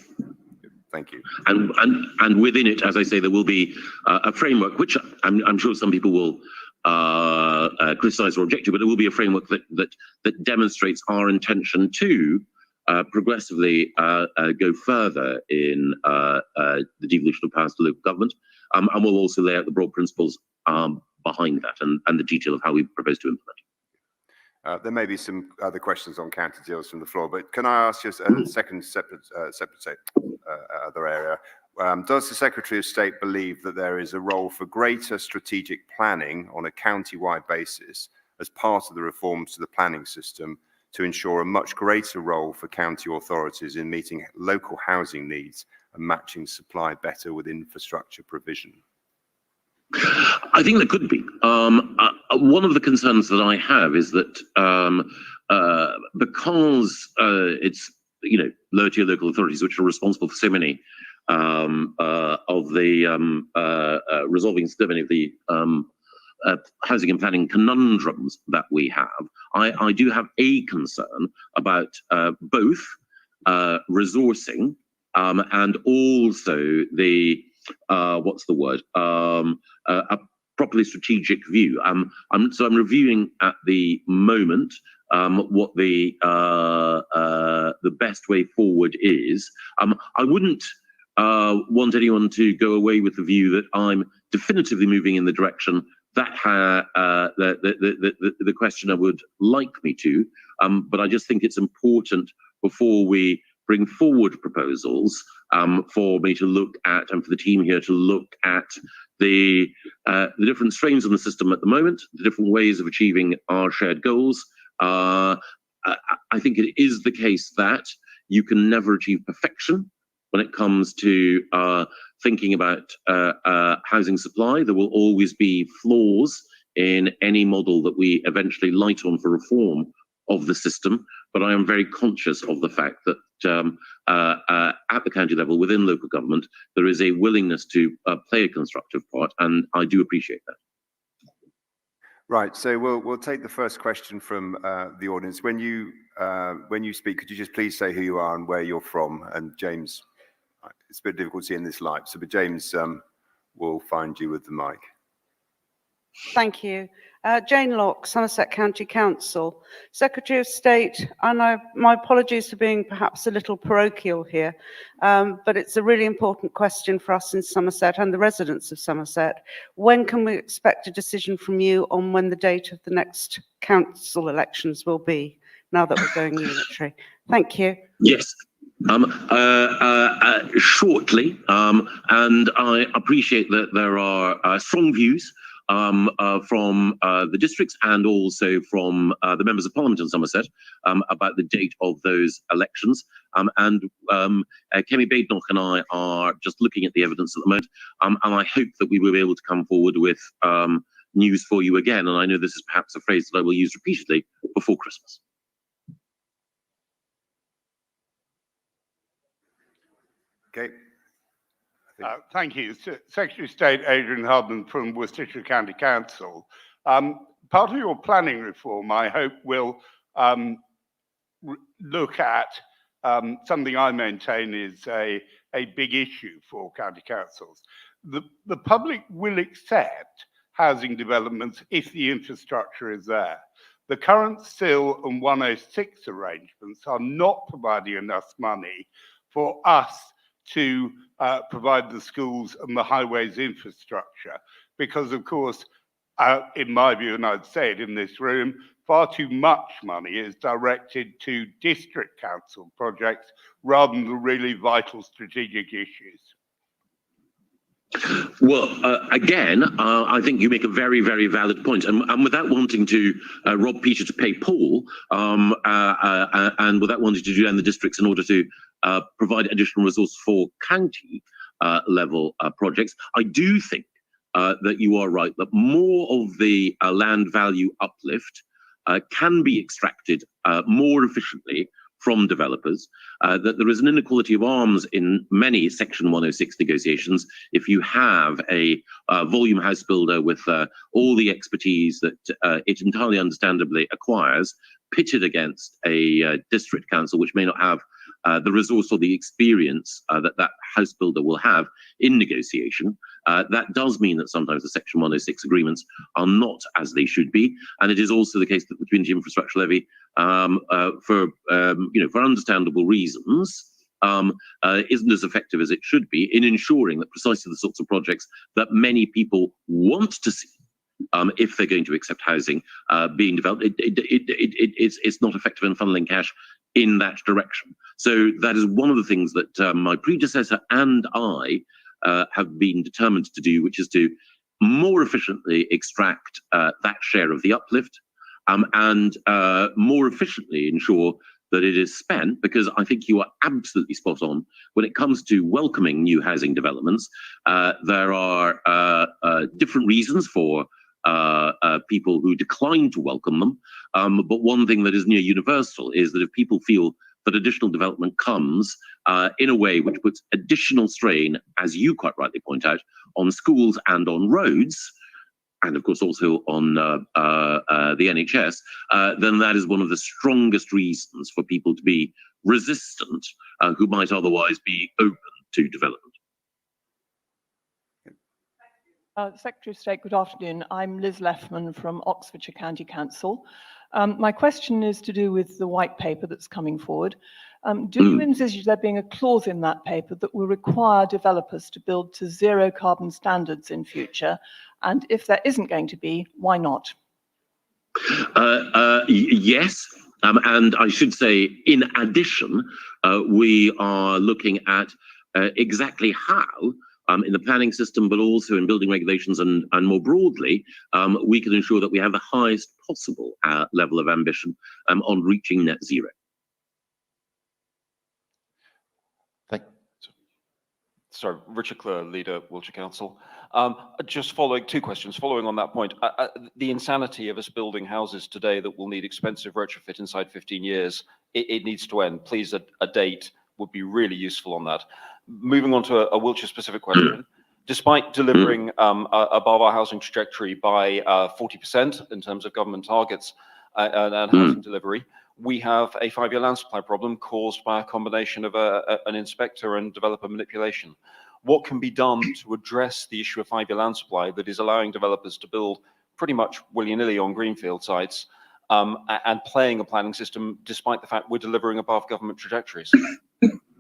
Thank you. And within it, as I say, there will be a framework, which I'm sure some people will criticise or object to, but there will be a framework that demonstrates our intention to progressively go further in the devolution of powers to local government, and we'll also lay out the broad principles behind that and the detail of how we propose to implement it. There may be some other questions on county deals from the floor, but can I ask you a second separate other area? Does the Secretary of State believe that there is a role for greater strategic planning on a county-wide basis as part of the reforms to the planning system to ensure a much greater role for county authorities in meeting local housing needs and matching supply better with infrastructure provision? I think there could be. One of the concerns that I have is that because it's lower tier local authorities, which are responsible for so many of the resolving so many of the housing and planning conundrums that we have, I do have a concern about both resourcing and also the what's the word, a properly strategic view. So I'm reviewing at the moment what the best way forward is. I wouldn't want anyone to go away with the view that I'm definitively moving in the direction that the questioner would like me to, but I just think it's important before we bring forward proposals for me to look at, and for the team here to look at the different strains on the system at the moment, the different ways of achieving our shared goals. I think it is the case that you can never achieve perfection when it comes to thinking about housing supply. There will always be flaws in any model that we eventually light on for reform of the system, but I am very conscious of the fact that at the county level, within local government, there is a willingness to play a constructive part, and I do appreciate that. Right, so we'll take the first question from the audience. When you speak, could you just please say who you are and where you're from? And James, it's a bit difficult seeing this live, but James will find you with the mic. Thank you. Jane Locke, Somerset County Council, Secretary of State, and my apologies for being perhaps a little parochial here, but it's a really important question for us in Somerset and the residents of Somerset. When can we expect a decision from you on when the date of the next council elections will be, now that we're going unitary? Thank you. Yes. Shortly, and I appreciate that there are strong views from the districts and also from the members of Parliament in Somerset about the date of those elections. Kemi Badenoch and I are just looking at the evidence at the moment, and I hope that we will be able to come forward with news for you again. And I know this is perhaps a phrase that I will use repeatedly before Christmas. Okay. Thank you. Secretary of State Adrian Hudden from Worcestershire County Council. Part of your planning reform, I hope, will look at something I maintain is a big issue for county councils. The public will accept housing developments if the infrastructure is there. The current SIL and 106 arrangements are not providing enough money for us to provide the schools and the highways infrastructure, because of course, in my view, and I'd say it in this room, far too much money is directed to district council projects rather than the really vital strategic issues. Well, again, I think you make a very, very valid point. And without wanting to rob Peter to pay Paul, and without wanting to do down the districts in order to provide additional resource for county level projects, I do think that you are right, that more of the land value uplift can be extracted more efficiently from developers, that there is an inequality of arms in many Section 106 negotiations. If you have a volume house builder with all the expertise that it entirely understandably acquires, pitted against a district council which may not have the resource or the experience that house builder will have in negotiation, that does mean that sometimes the Section 106 agreements are not as they should be. And it is also the case that the Community Infrastructure Levy, for understandable reasons, isn't as effective as it should be in ensuring that precisely the sorts of projects that many people want to see, if they're going to accept housing being developed, it's not effective in funneling cash in that direction. So that is one of the things that my predecessor and I have been determined to do, which is to more efficiently extract that share of the uplift, and more efficiently ensure that it is spent, because I think you are absolutely spot on when it comes to welcoming new housing developments. There are different reasons for people who decline to welcome them, but one thing that is near universal is that if people feel that additional development comes in a way which puts additional strain, as you quite rightly point out, on schools and on roads, and of course also on the NHS, then that is one of the strongest reasons for people to be resistant who might otherwise be open to development. Secretary of State, good afternoon. I'm Liz Leffman from Oxfordshire County Council. My question is to do with the white paper that's coming forward. Do you envisage there being a clause in that paper that will require developers to build to zero carbon standards in future? And if there isn't going to be, why not? Yes, and I should say, in addition, we are looking at exactly how, in the planning system, but also in building regulations and more broadly, we can ensure that we have the highest possible level of ambition on reaching net zero. Sorry, Richard Clare, Leader, Wiltshire Council. Just following, two questions, following on that point. The insanity of us building houses today that will need expensive retrofit inside 15 years, it needs to end. Please, a date would be really useful on that. Moving on to a Wiltshire-specific question. Despite delivering above our housing trajectory by 40% in terms of government targets and housing delivery, we have a 5-year land supply problem caused by a combination of an inspector and developer manipulation. What can be done to address the issue of 5-year land supply that is allowing developers to build pretty much willy-nilly on greenfield sites and playing a planning system despite the fact we're delivering above government trajectories?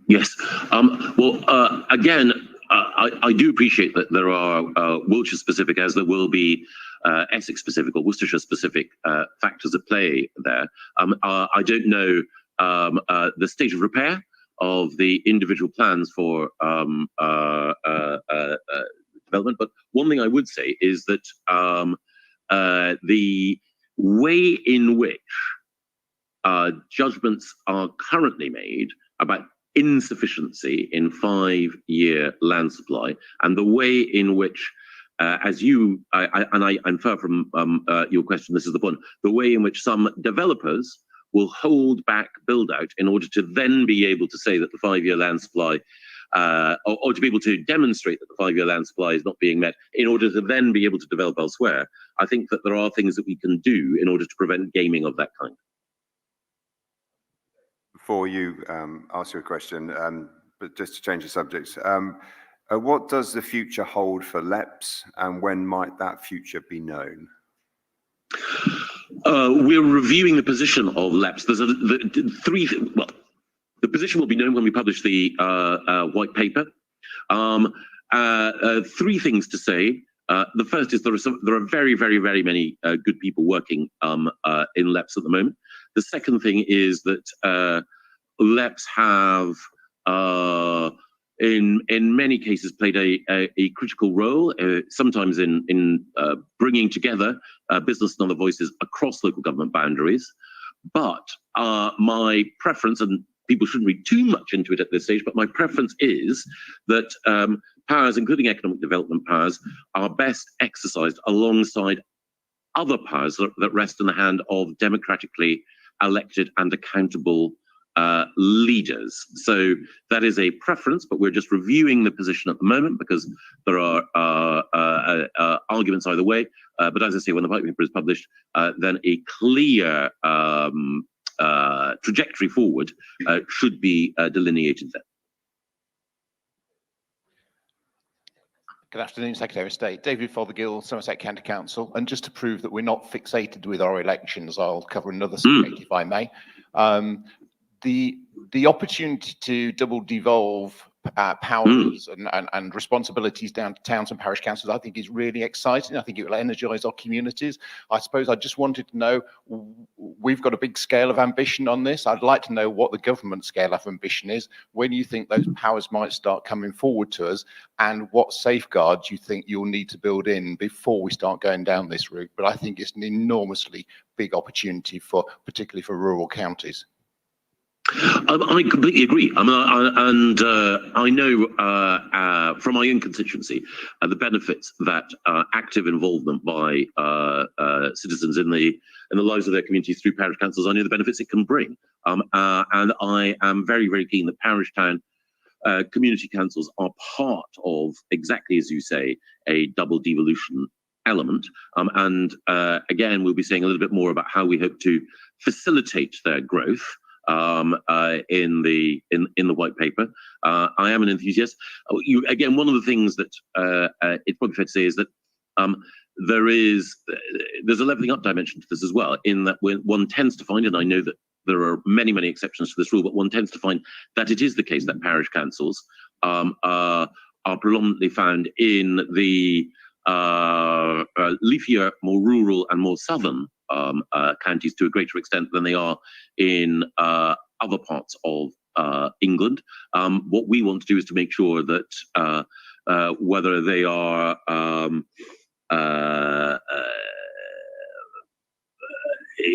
Yes. Well, again, I do appreciate that there are Wiltshire-specific, as there will be Essex-specific or Worcestershire-specific factors at play there. I don't know the state of repair of the individual plans for development, but one thing I would say is that the way in which judgments are currently made about insufficiency in 5-year land supply, and the way in which, as you, I infer from your question, this is the point, the way in which some developers will hold back build out in order to then be able to say that the 5-year land supply, or to be able to demonstrate that the 5-year land supply is not being met in order to then be able to develop elsewhere. I think that there are things that we can do in order to prevent gaming of that kind. Before you ask your question, but just to change the subject, what does the future hold for LEPs, and when might that future be known? We're reviewing the position of LEPs. There's the position will be known when we publish the white paper. 3 things to say. The first is there are very, very, very many good people working in LEPs at the moment. The second thing is that LEPs have, in many cases, played a critical role, sometimes in bringing together business and other voices across local government boundaries. But my preference, and people shouldn't read too much into it at this stage, but my preference is that powers, including economic development powers, are best exercised alongside other powers that rest in the hand of democratically elected and accountable leaders. So that is a preference, but we're just reviewing the position at the moment because there are arguments either way. But as I say, when the white paper is published, then a clear trajectory forward should be delineated there. Good afternoon, Secretary of State. David Fothergill, Somerset County Council. And just to prove that we're not fixated with our elections, I'll cover another subject, if I may. The opportunity to double devolve powers and responsibilities down to towns and parish councils, I think is really exciting. I think it will energise our communities. I suppose I just wanted to know, we've got a big scale of ambition on this. I'd like to know what the government scale of ambition is, when you think those powers might start coming forward to us, and what safeguards you think you'll need to build in before we start going down this route. But I think it's an enormously big opportunity particularly for rural counties. I completely agree. I mean, I know from my own constituency the benefits that active involvement by citizens in the in the lives of their communities through parish councils, I know the benefits it can bring. And I am very, very keen that parish town community councils are part of, exactly as you say, a double devolution element. Again, we'll be saying a little bit more about how we hope to facilitate their growth in the white paper. I am an enthusiast. Again, one of the things that it's probably fair to say is that there's a levelling up dimension to this as well, in that when one tends to find, and I know that there are many, many exceptions to this rule, but one tends to find that it is the case that parish councils are predominantly found in the leafier, more rural and more southern counties to a greater extent than they are in other parts of England. What we want to do is to make sure that whether they are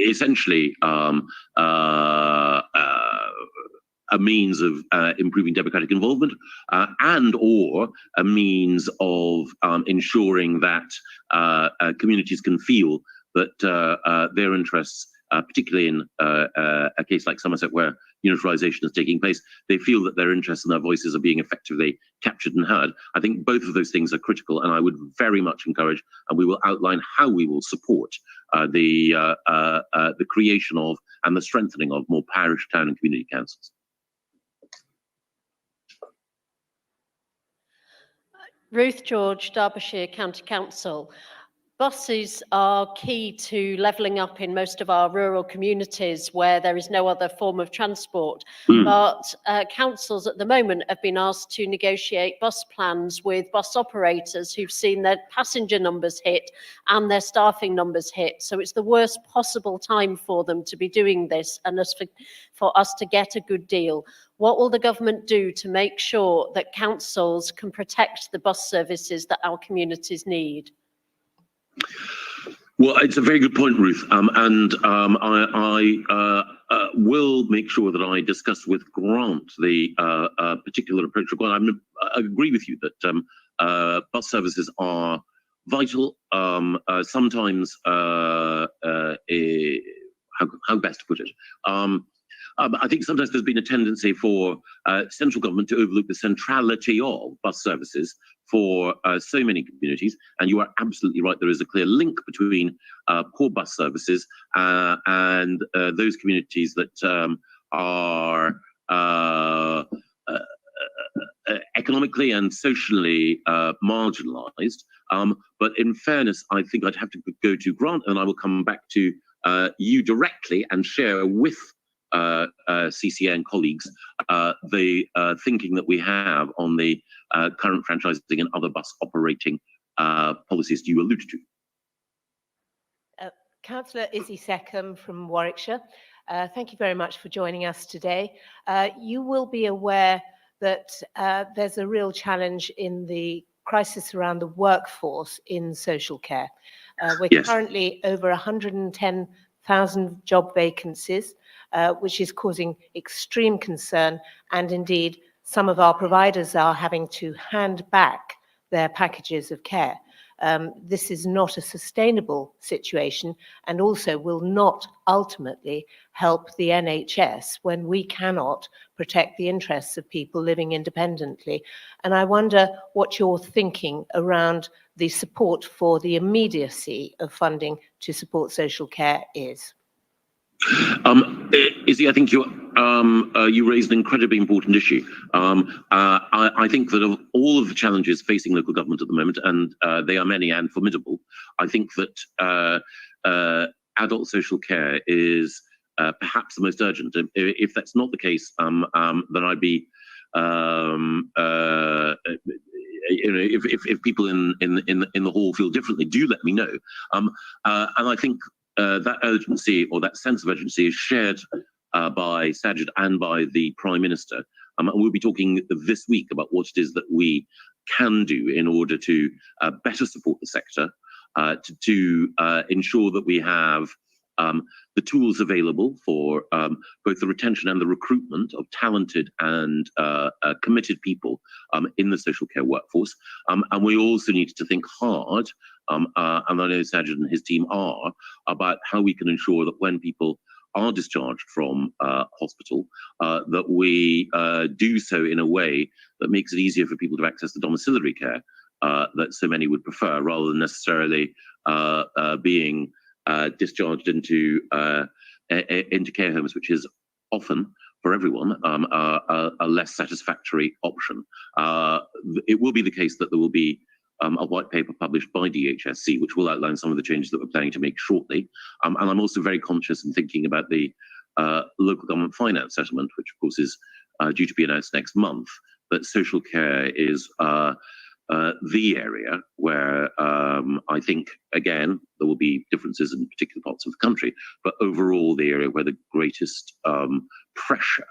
essentially a means of improving democratic involvement and or a means of ensuring that communities can feel that their interests, particularly in a case like Somerset where unitarisation is taking place, they feel that their interests and their voices are being effectively captured and heard. I think both of those things are critical, and I would very much encourage, and we will outline how we will support the creation of and the strengthening of more parish, town and community councils. Ruth George, Derbyshire County Council. Buses are key to levelling up in most of our rural communities where there is no other form of transport. But councils at the moment have been asked to negotiate bus plans with bus operators who've seen their passenger numbers hit and their staffing numbers hit. So it's the worst possible time for them to be doing this and for us to get a good deal. What will the government do to make sure that councils can protect the bus services that our communities need? Well, it's a very good point, Ruth, and I will make sure that I discuss with Grant the particular approach required. I agree with you that bus services are vital. Sometimes, how best to put it? I think sometimes there's been a tendency for central government to overlook the centrality of bus services for so many communities, and you are absolutely right. There is a clear link between poor bus services and those communities that are economically and socially marginalised. But in fairness, I think I'd have to go to Grant, and I will come back to you directly and share with CCN colleagues the thinking that we have on the current franchising and other bus operating policies you alluded to. Councillor Izzy Seckham from Warwickshire. Thank you very much for joining us today. You will be aware that there's a real challenge in the crisis around the workforce in social care. We're currently over 110,000 job vacancies, which is causing extreme concern, and indeed some of our providers are having to hand back their packages of care. This is not a sustainable situation and also will not ultimately help the NHS when we cannot protect the interests of people living independently. And I wonder what you're thinking around the support for the immediacy of funding to support social care is. Izzy, I think you raised an incredibly important issue. I think that of all of the challenges facing local government at the moment, and they are many and formidable, I think that adult social care is perhaps the most urgent. If that's not the case, then I'd be, if people in the hall feel differently, do let me know. And I think that urgency or that sense of urgency is shared by Sajid and by the Prime Minister. And we'll be talking this week about what it is that we can do in order to better support the sector, to ensure that we have the tools available for both the retention and the recruitment of talented and committed people in the social care workforce. And we also need to think hard, and I know Sajid and his team are, about how we can ensure that when people are discharged from hospital, that we do so in a way that makes it easier for people to access the domiciliary care that so many would prefer, rather than necessarily being discharged into care homes, which is often, for everyone, a less satisfactory option. It will be the case that there will be a white paper published by DHSC, which will outline some of the changes that we're planning to make shortly. And I'm also very conscious in thinking about the local government finance settlement, which of course is due to be announced next month. But social care is the area where I think, again, there will be differences in particular parts of the country, but overall the area where the greatest pressure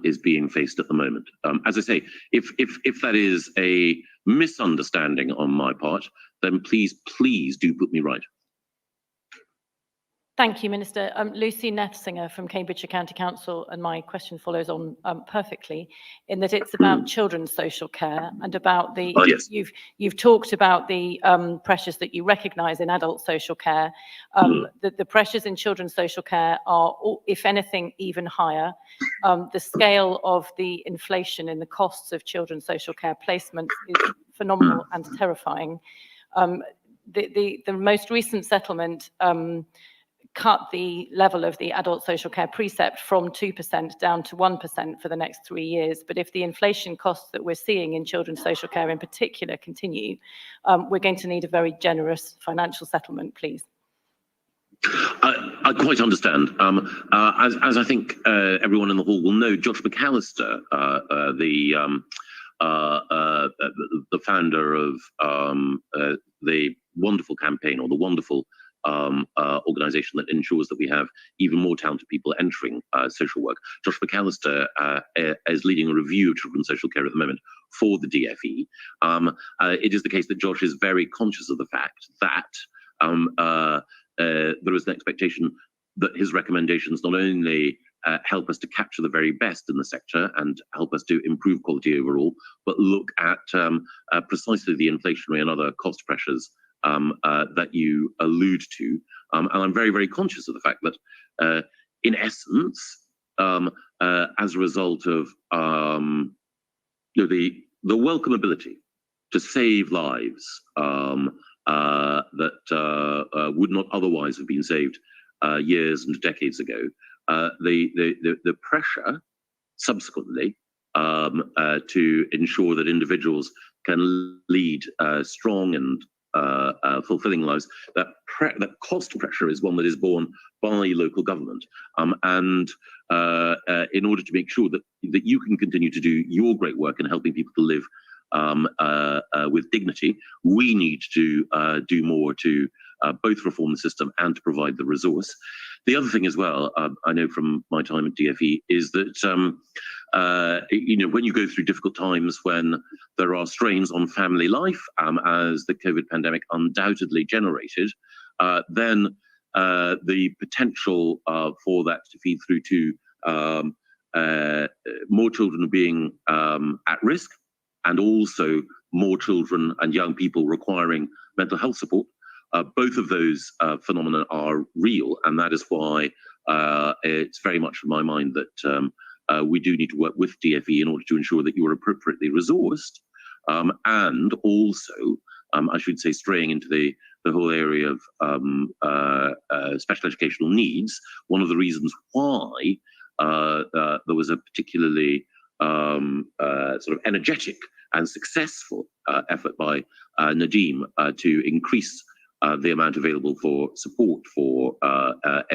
is being faced at the moment. As I say, if that is a misunderstanding on my part, then please do put me right. Thank you, Minister. Lucy Neffsinger from Cambridgeshire County Council, and my question follows on perfectly, in that it's about children's social care and about the. Oh, yes. You've talked about the pressures that you recognise in adult social care. The pressures in children's social care are, if anything, even higher. The scale of the inflation in the costs of children's social care placements is phenomenal and terrifying. The most recent settlement cut the level of the adult social care precept from 2% down to 1% for the next 3 years. But if the inflation costs that we're seeing in children's social care in particular continue, we're going to need a very generous financial settlement, please. I quite understand. As I think everyone in the hall will know, Josh McAllister, the founder of the wonderful campaign, or the wonderful organisation that ensures that we have even more talented people entering social work. Josh McAllister is leading a review of children's social care at the moment for the DFE. It is the case that Josh is very conscious of the fact that there is an expectation that his recommendations not only help us to capture the very best in the sector and help us to improve quality overall, but look at precisely the inflationary and other cost pressures that you allude to. And I'm very, very conscious of the fact that, in essence, as a result of the welcome ability to save lives that would not otherwise have been saved years and decades ago, the pressure subsequently to ensure that individuals can lead strong and fulfilling lives, that cost pressure is one that is borne by local government. And in order to make sure that you can continue to do your great work in helping people to live with dignity, we need to do more to both reform the system and to provide the resource. The other thing as well, I know from my time at DFE, is that when you go through difficult times, when there are strains on family life, as the COVID pandemic undoubtedly generated, then the potential for that to feed through to more children being at risk, and also more children and young people requiring mental health support. Both of those phenomena are real, and that is why it's very much in my mind that we do need to work with DFE in order to ensure that you are appropriately resourced, and also, I should say, straying into the whole area of special educational needs. One of the reasons why there was a particularly sort of energetic and successful effort by Nadeem to increase the amount available for support for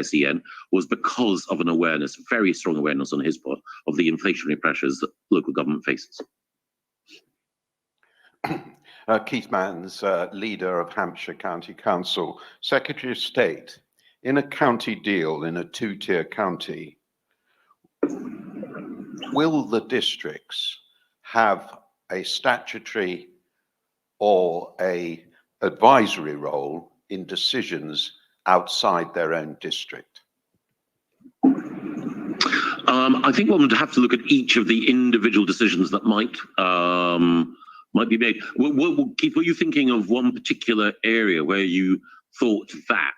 SEN was because of an awareness, very strong awareness on his part, of the inflationary pressures that local government faces. Keith Manns, leader of Hampshire County Council, Secretary of State. In a county deal in a two-tier county, will the districts have a statutory or a advisory role in decisions outside their own district? I think one would have to look at each of the individual decisions that might be made. Keith, were you thinking of one particular area where you thought that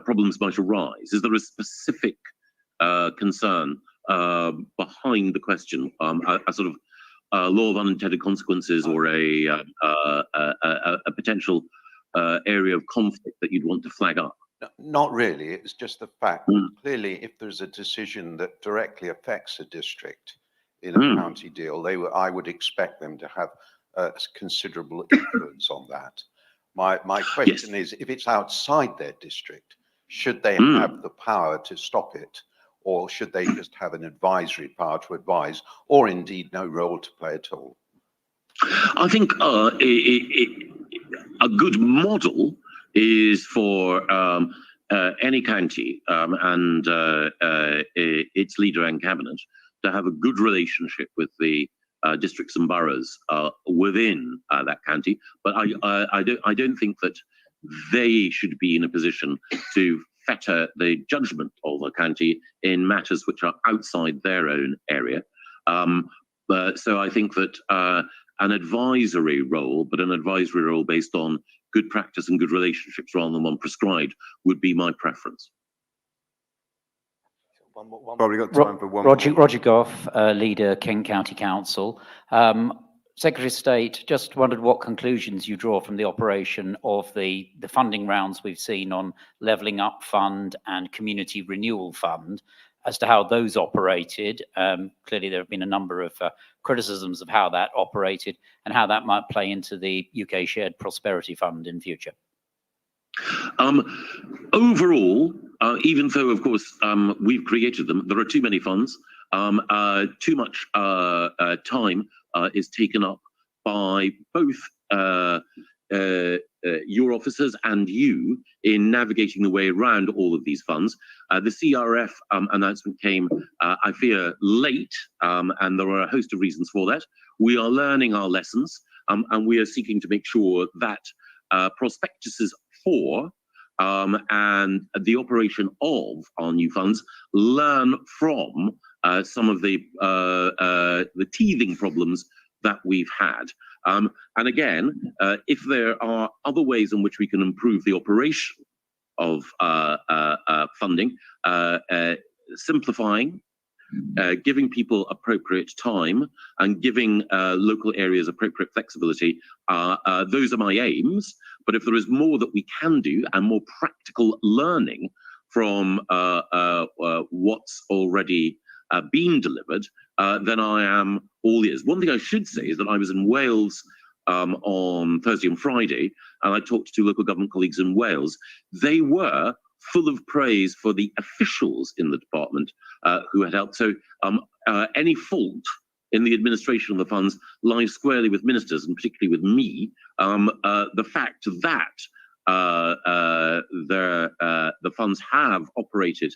problems might arise? Is there a specific concern behind the question, a sort of law of unintended consequences, or a potential area of conflict that you'd want to flag up? Not really. It's just the fact that clearly, if there's a decision that directly affects a district in a county deal, I would expect them to have considerable influence on that. My question is, if it's outside their district, should they have the power to stop it, or should they just have an advisory power to advise, or indeed no role to play at all? I think a good model is for any county and its leader and cabinet to have a good relationship with the districts and boroughs within that county. But I don't think that they should be in a position to fetter the judgment of a county in matters which are outside their own area. So I think that an advisory role, but an advisory role based on good practice and good relationships rather than one prescribed, would be my preference. Probably got time for one Roger Goff, leader, Kent County Council. Secretary of State, just wondered what conclusions you draw from the operation of the funding rounds we've seen on Levelling Up Fund and Community Renewal Fund, as to how those operated. Clearly, there have been a number of criticisms of how that operated and how that might play into the UK Shared Prosperity Fund in future. Overall, even though, of course, we've created them, there are too many funds. Too much time is taken up by both your officers and you in navigating the way around all of these funds. The CRF announcement came, I fear, late, and there are a host of reasons for that. We are learning our lessons, and we are seeking to make sure that prospectuses for and the operation of our new funds learn from some of the teething problems that we've had. And again, if there are other ways in which we can improve the operation of funding, simplifying, giving people appropriate time, and giving local areas appropriate flexibility, those are my aims. But if there is more that we can do and more practical learning from what's already been delivered, then I am all ears. One thing I should say is that I was in Wales on Thursday and Friday, and I talked to two local government colleagues in Wales. They were full of praise for the officials in the department who had helped. So any fault in the administration of the funds lies squarely with ministers, and particularly with me. The fact that the funds have operated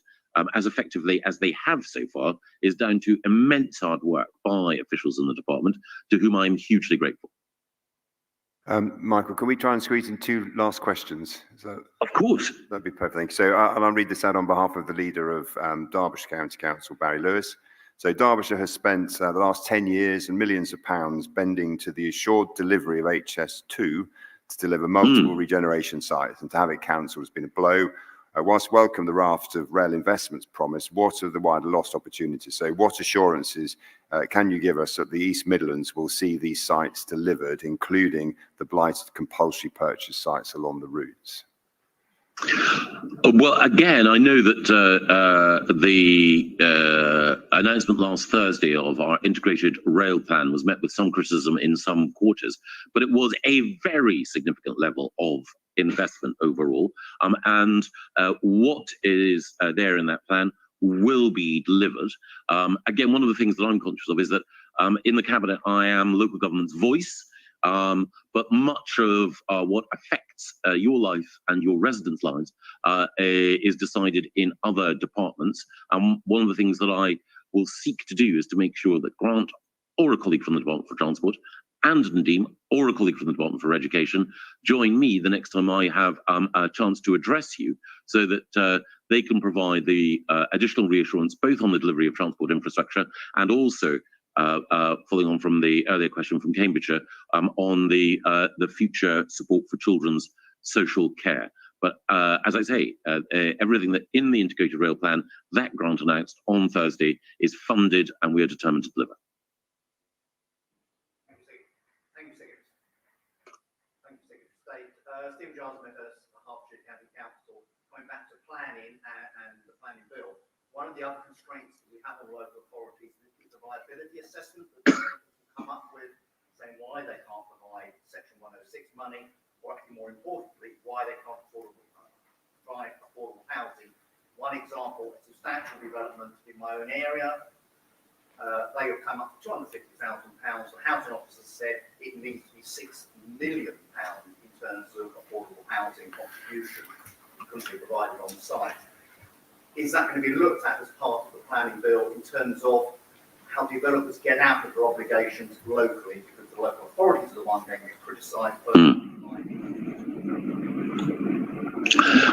as effectively as they have so far is down to immense hard work by officials in the department, to whom I'm hugely grateful. Michael, can we try and squeeze in two last questions? Of course. That'd be perfect. Thank you. So I'll read this out on behalf of the leader of Derbyshire County Council, Barry Lewis. So Derbyshire has spent the last 10 years and millions of pounds bending to the assured delivery of HS2 to deliver multiple regeneration sites, and to have it cancelled has been a blow. Whilst welcome the raft of rail investments promised, what are the wider lost opportunities? So what assurances can you give us that the East Midlands will see these sites delivered, including the blighted compulsory purchase sites along the routes? Well, again, I know that the announcement last Thursday of our integrated rail plan was met with some criticism in some quarters, but it was a very significant level of investment overall. And what is there in that plan will be delivered. Again, one of the things that I'm conscious of is that in the cabinet, I am local government's voice. But much of what affects your life and your residents' lives is decided in other departments. One of the things that I will seek to do is to make sure that Grant, or a colleague from the Department for Transport, and Nadeem, or a colleague from the Department for Education, join me the next time I have a chance to address you, so that they can provide the additional reassurance both on the delivery of transport infrastructure and also, following on from the earlier question from Cambridgeshire, on the future support for children's social care. But as I say, everything that in the integrated rail plan, that grant announced on Thursday, is funded, and we are determined to deliver. Thank you, Secretary. Thank you, Secretary of State. Stephen Giles, Hertfordshire County Council. Coming back to planning and the planning bill, one of the other constraints that we have on local authorities is the viability assessment that they come up with, saying why they can't provide Section 106 money, or actually more importantly, why they can't provide affordable housing. One example, a substantial development in my own area. They have come up with £250,000. The housing officer said it needs to be £6 million in terms of affordable housing contribution that couldn't be provided on site. Is that going to be looked at as part of the planning bill in terms of how developers get out of their obligations locally, because the local authorities are the ones going to get criticised?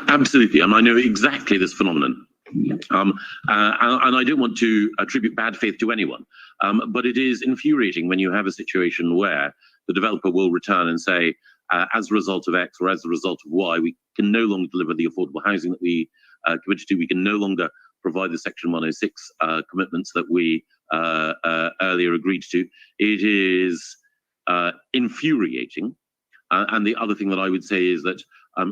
Absolutely, and I know exactly this phenomenon. And I don't want to attribute bad faith to anyone, but it is infuriating when you have a situation where the developer will return and say, as a result of X or as a result of Y, we can no longer deliver the affordable housing that we committed to. We can no longer provide the Section 106 commitments that we earlier agreed to. It is infuriating. And the other thing that I would say is that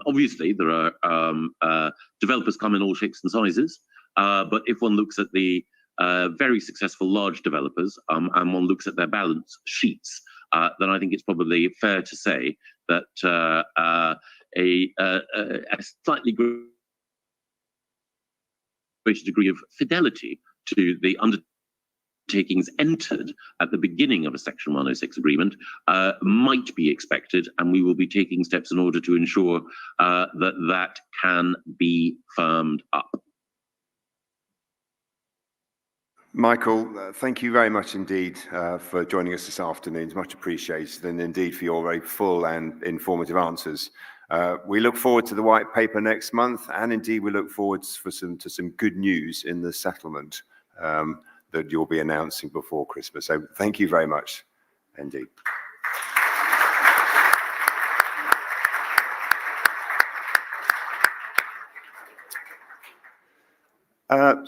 obviously there are developers come in all shapes and sizes, but if one looks at the very successful large developers and one looks at their balance sheets, then I think it's probably fair to say that a slightly greater degree of fidelity to the undertakings entered at the beginning of a Section 106 agreement might be expected, and we will be taking steps in order to ensure that can be firmed up. Michael, thank you very much indeed for joining us this afternoon. It's much appreciated, and indeed for your very full and informative answers. We look forward to the white paper next month, and indeed we look forward to some good news in the settlement that you'll be announcing before Christmas. So thank you very much indeed.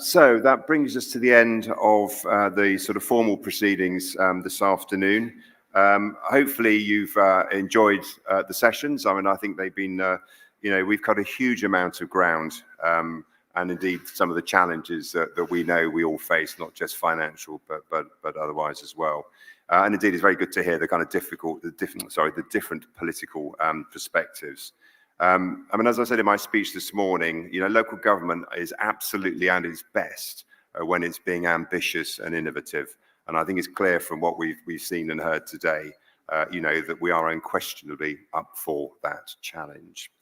So that brings us to the end of the sort of formal proceedings this afternoon. Hopefully you've enjoyed the sessions. I mean, I think they've been, we've got a huge amount of ground, and indeed some of the challenges that we know we all face, not just financial, but otherwise as well. And indeed, it's very good to hear the kind of the different political perspectives. I mean, as I said in my speech this morning, local government is absolutely at its best when it's being ambitious and innovative. And I think it's clear from what we've seen and heard today, that we are unquestionably up for that challenge.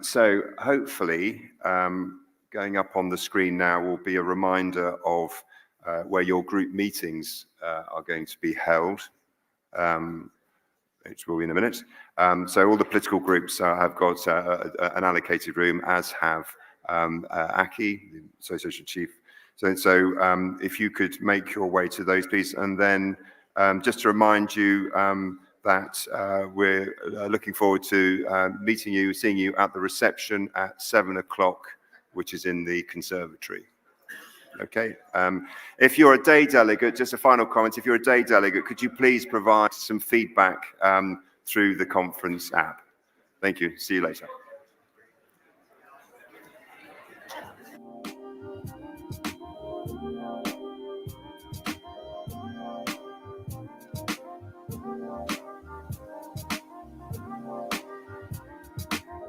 So hopefully, going up on the screen now will be a reminder of where your group meetings are going to be held, which will be in a minute. So all the political groups have got an allocated room, as have Aki, the Association Chief. So if you could make your way to those, please. And then just to remind you that we're looking forward to meeting you, seeing you at the reception at 7 o'clock, which is in the conservatory. Okay. If you're a day delegate, just a final comment, if you're a day delegate, could you please provide some feedback through the conference app? Thank you. See you later.